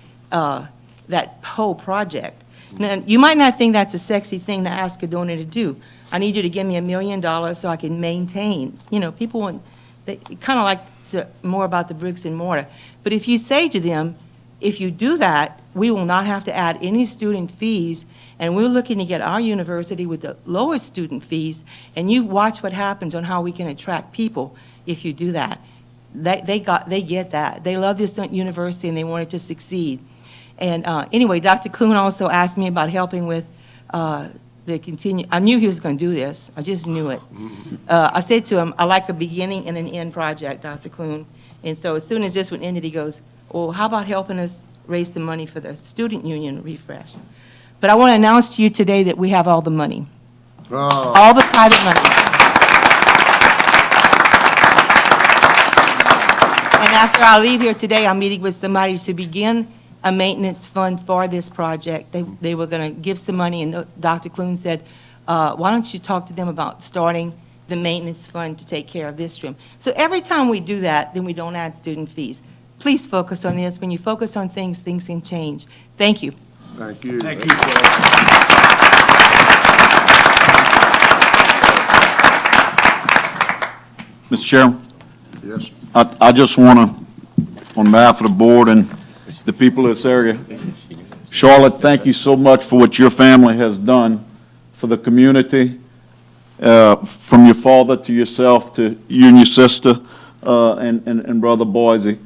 whole project. Now, you might not think that's a sexy thing to ask a donor to do. I need you to give me $1 million so I can maintain. People want, they kind of like more about the bricks and mortar. But if you say to them, if you do that, we will not have to add any student fees, and we're looking to get our university with the lowest student fees, and you watch what happens on how we can attract people if you do that. They get that. They love this university and they want it to succeed. And anyway, Dr. Clune also asked me about helping with I knew he was going to do this. I just knew it. I said to him, I like a beginning and an end project, Dr. Clune. And so as soon as this one ended, he goes, well, how about helping us raise some money for the student union refresh? But I want to announce to you today that we have all the money. Oh. All the private money. And after I leave here today, I'm meeting with somebody to begin a maintenance fund for this project. They were going to give some money, and Dr. Clune said, why don't you talk to them about starting the maintenance fund to take care of this room? So every time we do that, then we don't add student fees. Please focus on this. When you focus on things, things can change. Thank you. Thank you. Thank you. Mr. Chairman? Yes. I just want to, on behalf of the board and the people of this area, Charlotte, thank you so much for what your family has done for the community, from your father to yourself to you and your sister and Brother Boise.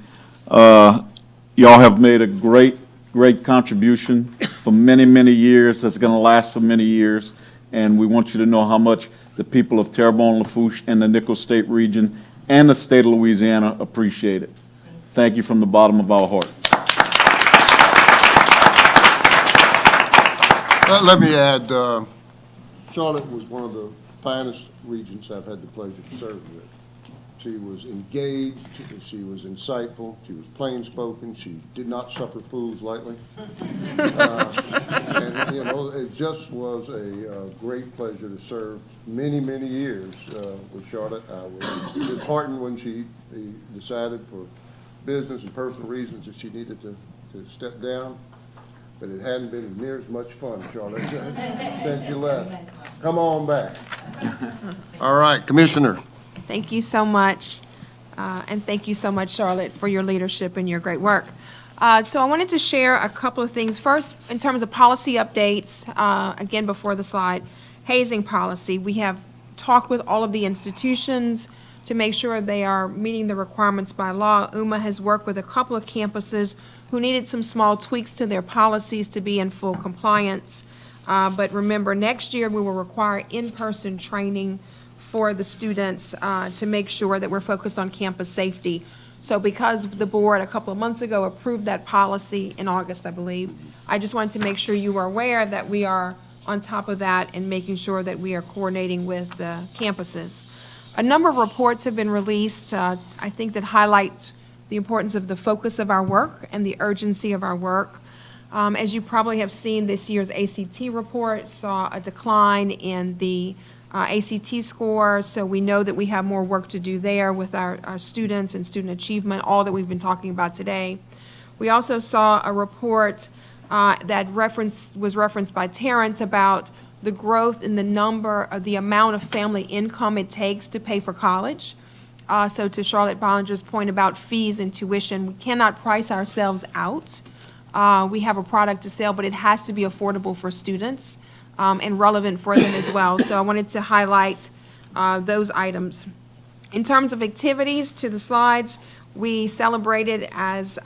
Y'all have made a great contribution for many, many years. That's going to last for many years. And we want you to know how much the people of Terrebonne, Lafourche, and the Nichols State region and the state of Louisiana appreciate it. Thank you from the bottom of our heart. Let me add, Charlotte was one of the finest regents I've had the pleasure to serve with. She was engaged, she was insightful, she was plain-spoken, she did not suffer fools lightly. And, it just was a great pleasure to serve many, many years with Charlotte. I was disheartened when she decided for business and personal reasons that she needed to step down, but it hadn't been near as much fun, Charlotte, since you left. Come on back. All right, Commissioner. Thank you so much. And thank you so much, Charlotte, for your leadership and your great work. So I wanted to share a couple of things. First, in terms of policy updates, again, before the slide, hazing policy. We have talked with all of the institutions to make sure they are meeting the requirements by law. UMA has worked with a couple of campuses who needed some small tweaks to their policies to be in full compliance. But remember, next year we will require in-person training for the students to make sure that we're focused on campus safety. So because the board a couple of months ago approved that policy in August, I believe, I just wanted to make sure you were aware that we are on top of that and making sure that we are coordinating with the campuses. A number of reports have been released, I think, that highlight the importance of the focus of our work and the urgency of our work. As you probably have seen, this year's ACT report saw a decline in the ACT score, so we know that we have more work to do there with our students and student achievement, all that we've been talking about today. We also saw a report that was referenced by Terrence about the growth in the amount of family income it takes to pay for college. So to Charlotte Bollinger's point about fees and tuition, we cannot price ourselves out. We have a product to sell, but it has to be affordable for students and relevant for them as well. So I wanted to highlight those items. In terms of activities, to the slides, we celebrated, as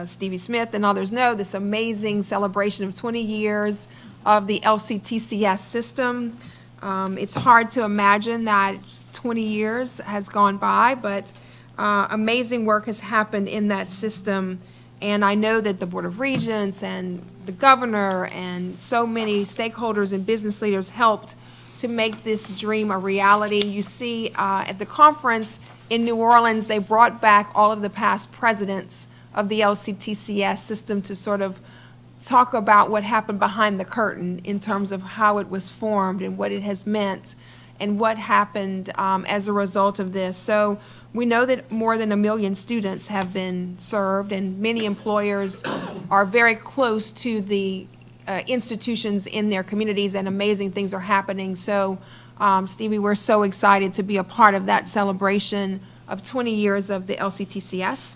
Stevie Smith and others know, this amazing celebration of 20 years of the LCTCS system. It's hard to imagine that 20 years has gone by, but amazing work has happened in that system. And I know that the Board of Regents and the governor and so many stakeholders and business leaders helped to make this dream a reality. You see, at the conference in New Orleans, they brought back all of the past presidents of the LCTCS system to sort of talk about what happened behind the curtain in terms of how it was formed and what it has meant and what happened as a result of this. So we know that more than 1 million students have been served, and many employers are very close to the institutions in their communities, and amazing things are happening. So, Stevie, we're so excited to be a part of that celebration of 20 years of the LCTCS.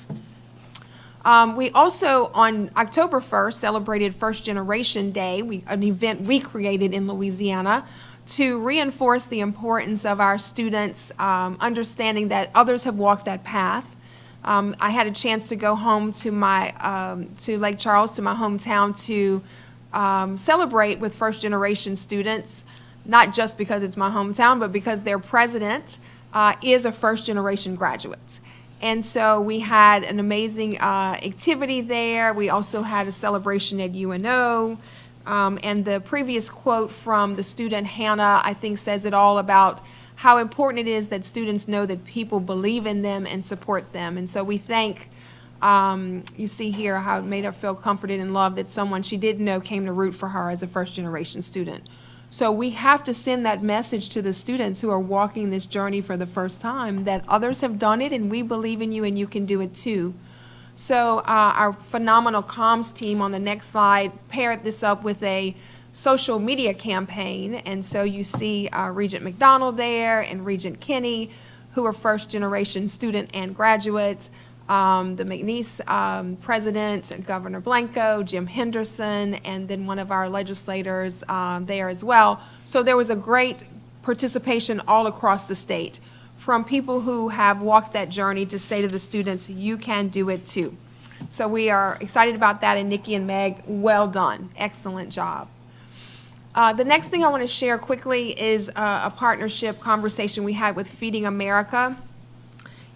We also, on October 1st, celebrated First Generation Day, an event we created in Louisiana to reinforce the importance of our students understanding that others have walked that path. I had a chance to go home to to Lake Charles, to my hometown, to celebrate with First Generation students, not just because it's my hometown, but because their president is a First Generation graduate. And so we had an amazing activity there. We also had a celebration at UNO. And the previous quote from the student, Hannah, I think says it all about how important it is that students know that people believe in them and support them. And so we thank, you see here how it made her feel comforted and loved that someone she didn't know came to root for her as a first-generation student. So we have to send that message to the students who are walking this journey for the first time, that others have done it and we believe in you and you can do it too. So our phenomenal comms team on the next slide paired this up with a social media campaign. And so you see Regent McDonald there and Regent Kinney, who are first-generation student and graduates, the McNeese president, Governor Blanco, Jim Henderson, and then one of our legislators there as well. So there was a great participation all across the state, from people who have walked that journey to say to the students, you can do it too. So we are excited about that, and Nikki and Meg, well done. Excellent job. The next thing I want to share quickly is a partnership conversation we had with Feeding America.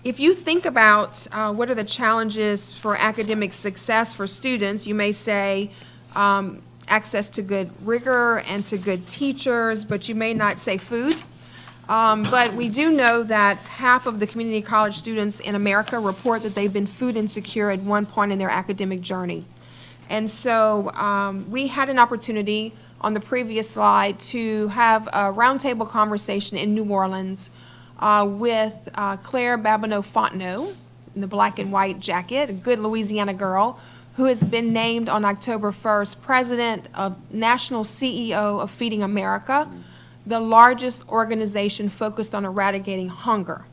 If you think about what are the challenges for academic success for students, you may say access to good rigor and to good teachers, but you may not say food. But we do know that half of the community college students in America report that they've been food insecure at one point in their academic journey. And so we had an opportunity on the previous slide to have a roundtable conversation in New Orleans with Claire Babineau-Fontenot in the black and white jacket, a good Louisiana girl, who has been named on October 1st President of National CEO of Feeding America. the largest organization focused on eradicating hunger.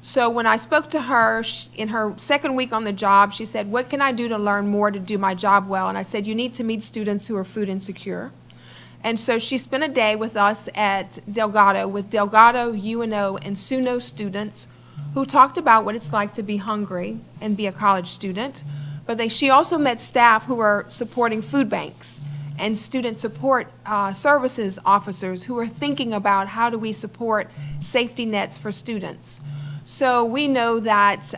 So when I spoke to her in her second week on the job, she said, what can I do to learn more to do my job well? And I said, you need to meet students who are food insecure. And so she spent a day with us at Delgado with Delgado, UNO, and SUNO students who talked about what it's like to be hungry and be a college student. But she also met staff who are supporting food banks and student support services officers who are thinking about how do we support safety nets for students. So we know that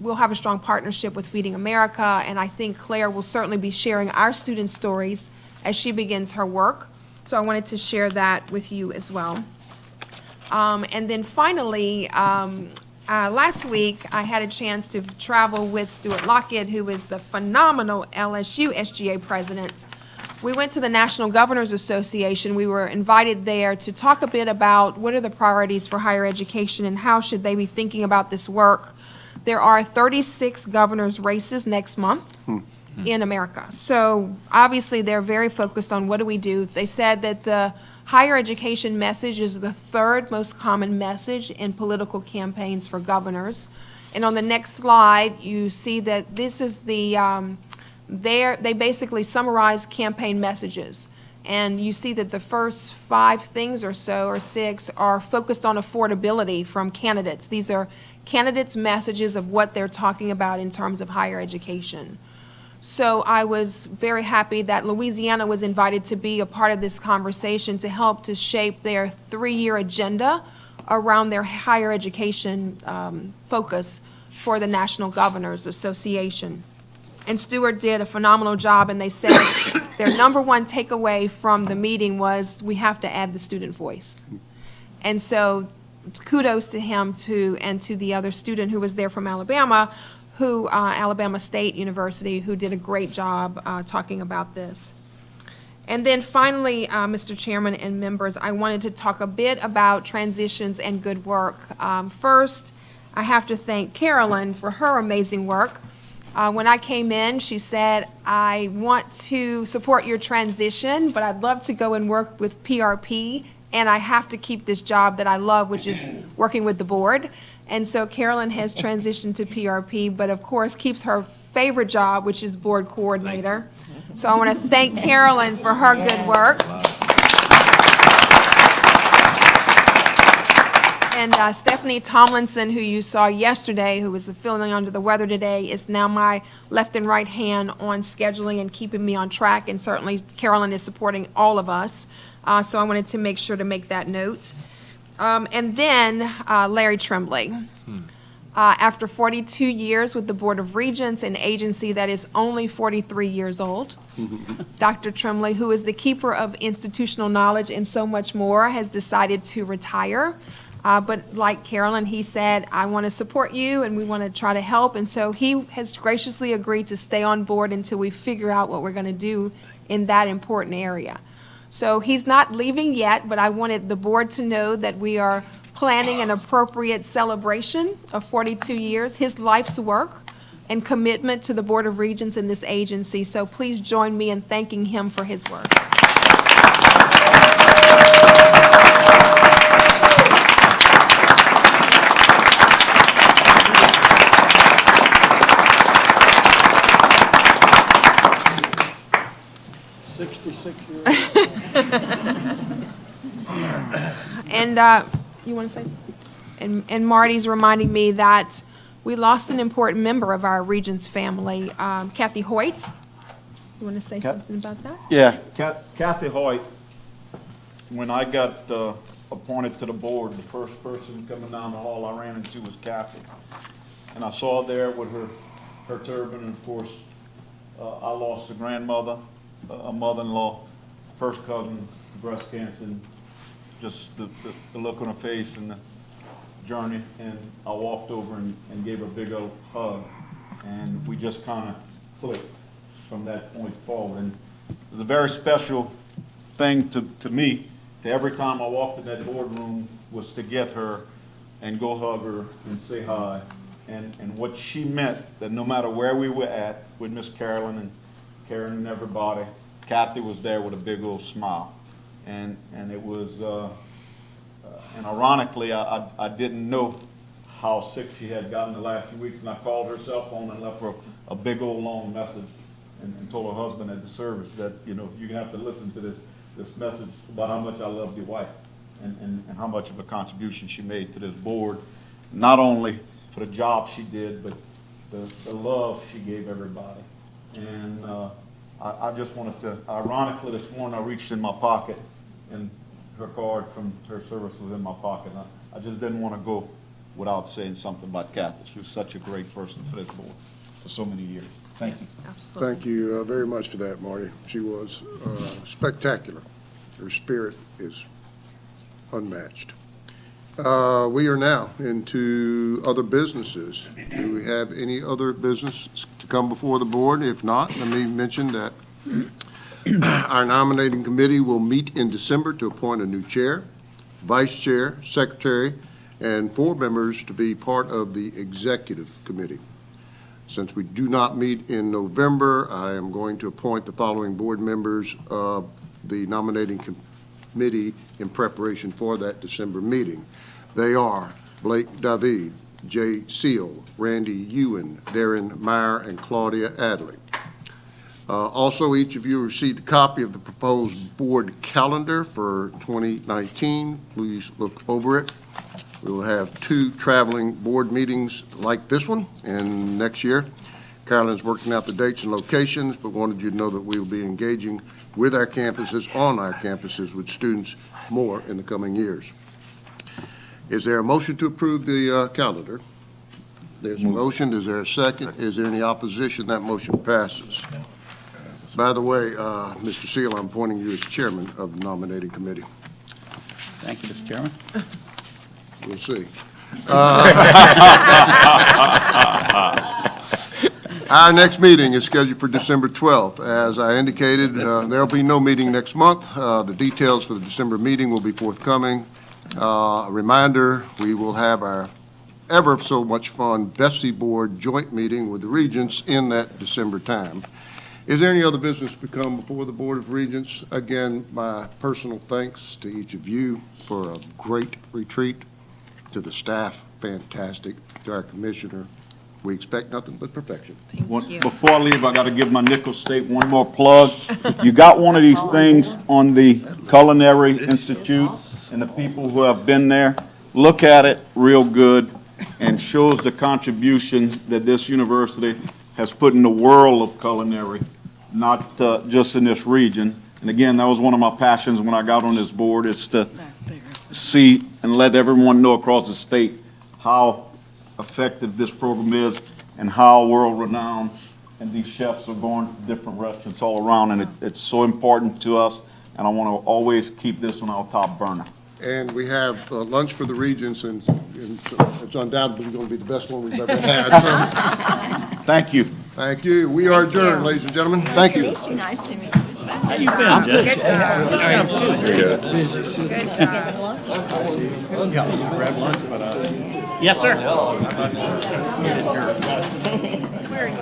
we'll have a strong partnership with Feeding America, and I think Claire will certainly be sharing our student stories as she begins her work. So I wanted to share that with you as well. And then finally, last week, I had a chance to travel with Stuart Lockett, who is the phenomenal LSU SGA president. We went to the National Governors Association. We were invited there to talk a bit about what are the priorities for higher education and how should they be thinking about this work. There are 36 governors' races next month in America. So obviously they're very focused on what do we do. They said that the higher education message is the third most common message in political campaigns for governors. And on the next slide, you see that this is the, they basically summarize campaign messages. And you see that the first 5 things or so, or 6, are focused on affordability from candidates. These are candidates' messages of what they're talking about in terms of higher education. So I was very happy that Louisiana was invited to be a part of this conversation to help to shape their 3-year agenda around their higher education focus for the National Governors Association. And Stuart did a phenomenal job, and they said their number one takeaway from the meeting was we have to add the student voice. And so kudos to him and to the other student who was there from Alabama, Alabama State University, who did a great job talking about this. And then finally, Mr. Chairman and members, I wanted to talk a bit about transitions and good work. First, I have to thank Carolyn for her amazing work. When I came in, she said, I want to support your transition, but I'd love to go and work with PRP, and I have to keep this job that I love, which is working with the board. And so Carolyn has transitioned to PRP, but of course keeps her favorite job, which is board coordinator. So I want to thank Carolyn for her good work. And Stephanie Tomlinson, who you saw yesterday, who was feeling under the weather today, is now my left and right hand on scheduling and keeping me on track. And certainly Carolyn is supporting all of us. So I wanted to make sure to make that note. And then Larry Tremblay. After 42 years with the Board of Regents, an agency that is only 43 years old, Dr. Tremblay, who is the keeper of institutional knowledge and so much more, has decided to retire. But like Carolyn, he said, I want to support you and we want to try to help. And so he has graciously agreed to stay on board until we figure out what we're going to do in that important area. So he's not leaving yet, but I wanted the board to know that we are planning an appropriate celebration of 42 years, his life's work and commitment to the Board of Regents in this agency. So please join me in thanking him for his work. And you want to say something? And Marty's reminding me that we lost an important member of our Regents family, Kathy Hoyt. You want to say something about that? Yeah, Kathy Hoyt, when I got appointed to the board, the first person coming down the hall I ran into was Kathy. And I saw her there with her turban, and of course, I lost a grandmother, a mother-in-law, first cousin, breast cancer, and just the look on her face and the journey. And I walked over and gave her a big old hug, and we just kind of clicked from that point forward. And it was a very special thing to me, to every time I walked in that boardroom, was to get her and go hug her and say hi. And what she meant, that no matter where we were at with Miss Carolyn and Karen and everybody, Kathy was there with a big old smile. And it was And ironically, I didn't know how sick she had gotten the last few weeks, and I called her cell phone and left her a big old long message and told her husband at the service that, you know, you're gonna have to listen to this message about how much I love your wife and how much of a contribution she made to this board, not only for the job she did, but the love she gave everybody. And I just wanted to, ironically, this morning I reached in my pocket and her card from her service was in my pocket. I just didn't want to go without saying something about Kathy. She was such a great person for this board for so many years. Thank you. Absolutely. Thank you very much for that, Marty. She was spectacular. Her spirit is unmatched. We are now into other businesses. Do we have any other business to come before the board? If not, let me mention that our nominating committee will meet in December to appoint a new chair, vice chair, secretary, and 4 members to be part of the executive committee. Since we do not meet in November, I am going to appoint the following board members of the nominating committee in preparation for that December meeting. They are Blake David, Jay Seal, Randy Ewan, Darren Meyer, and Claudia Adley. Also, each of you received a copy of the proposed board calendar for 2019. Please look over it. We will have 2 traveling board meetings like this one, and next year, Carolyn's working out the dates and locations, but wanted you to know that we will be engaging with our campuses, on our campuses, with students more in the coming years. Is there a motion to approve the calendar? There's a motion. Is there a second? Is there any opposition? That motion passes. By the way, Mr. Seal, I'm appointing you as chairman of the nominating committee. Thank you, Mr. Chairman. We'll see. Our next meeting is scheduled for December 12th. As I indicated, there'll be no meeting next month. The details for the December meeting will be forthcoming. A reminder, we will have our ever so much fun Bessie Board joint meeting with the Regents in that December time. Is there any other business to come before the Board of Regents? Again, my personal thanks to each of you for a great retreat. To the staff, fantastic. To our commissioner, we expect nothing but perfection. Before I leave, I got to give my Nichols State one more plug. You got one of these things on the Culinary Institute, and the people who have been there, look at it real good, and shows the contribution that this university has put in the world of culinary, not just in this region. And again, that was one of my passions when I got on this board, is to see and let everyone know across the state how effective this program is and how world-renowned, and these chefs are going to different restaurants all around, and it's so important to us, and I want to always keep this on our top burner. And we have lunch for the Regents, and it's undoubtedly going to be the best one we've ever had. So, thank you. Thank you. We are adjourned, ladies and gentlemen. Thank you. Nice to meet you. How you been, Judge? Good job. Good job. Grab lunch, but Yes, sir. Where are you?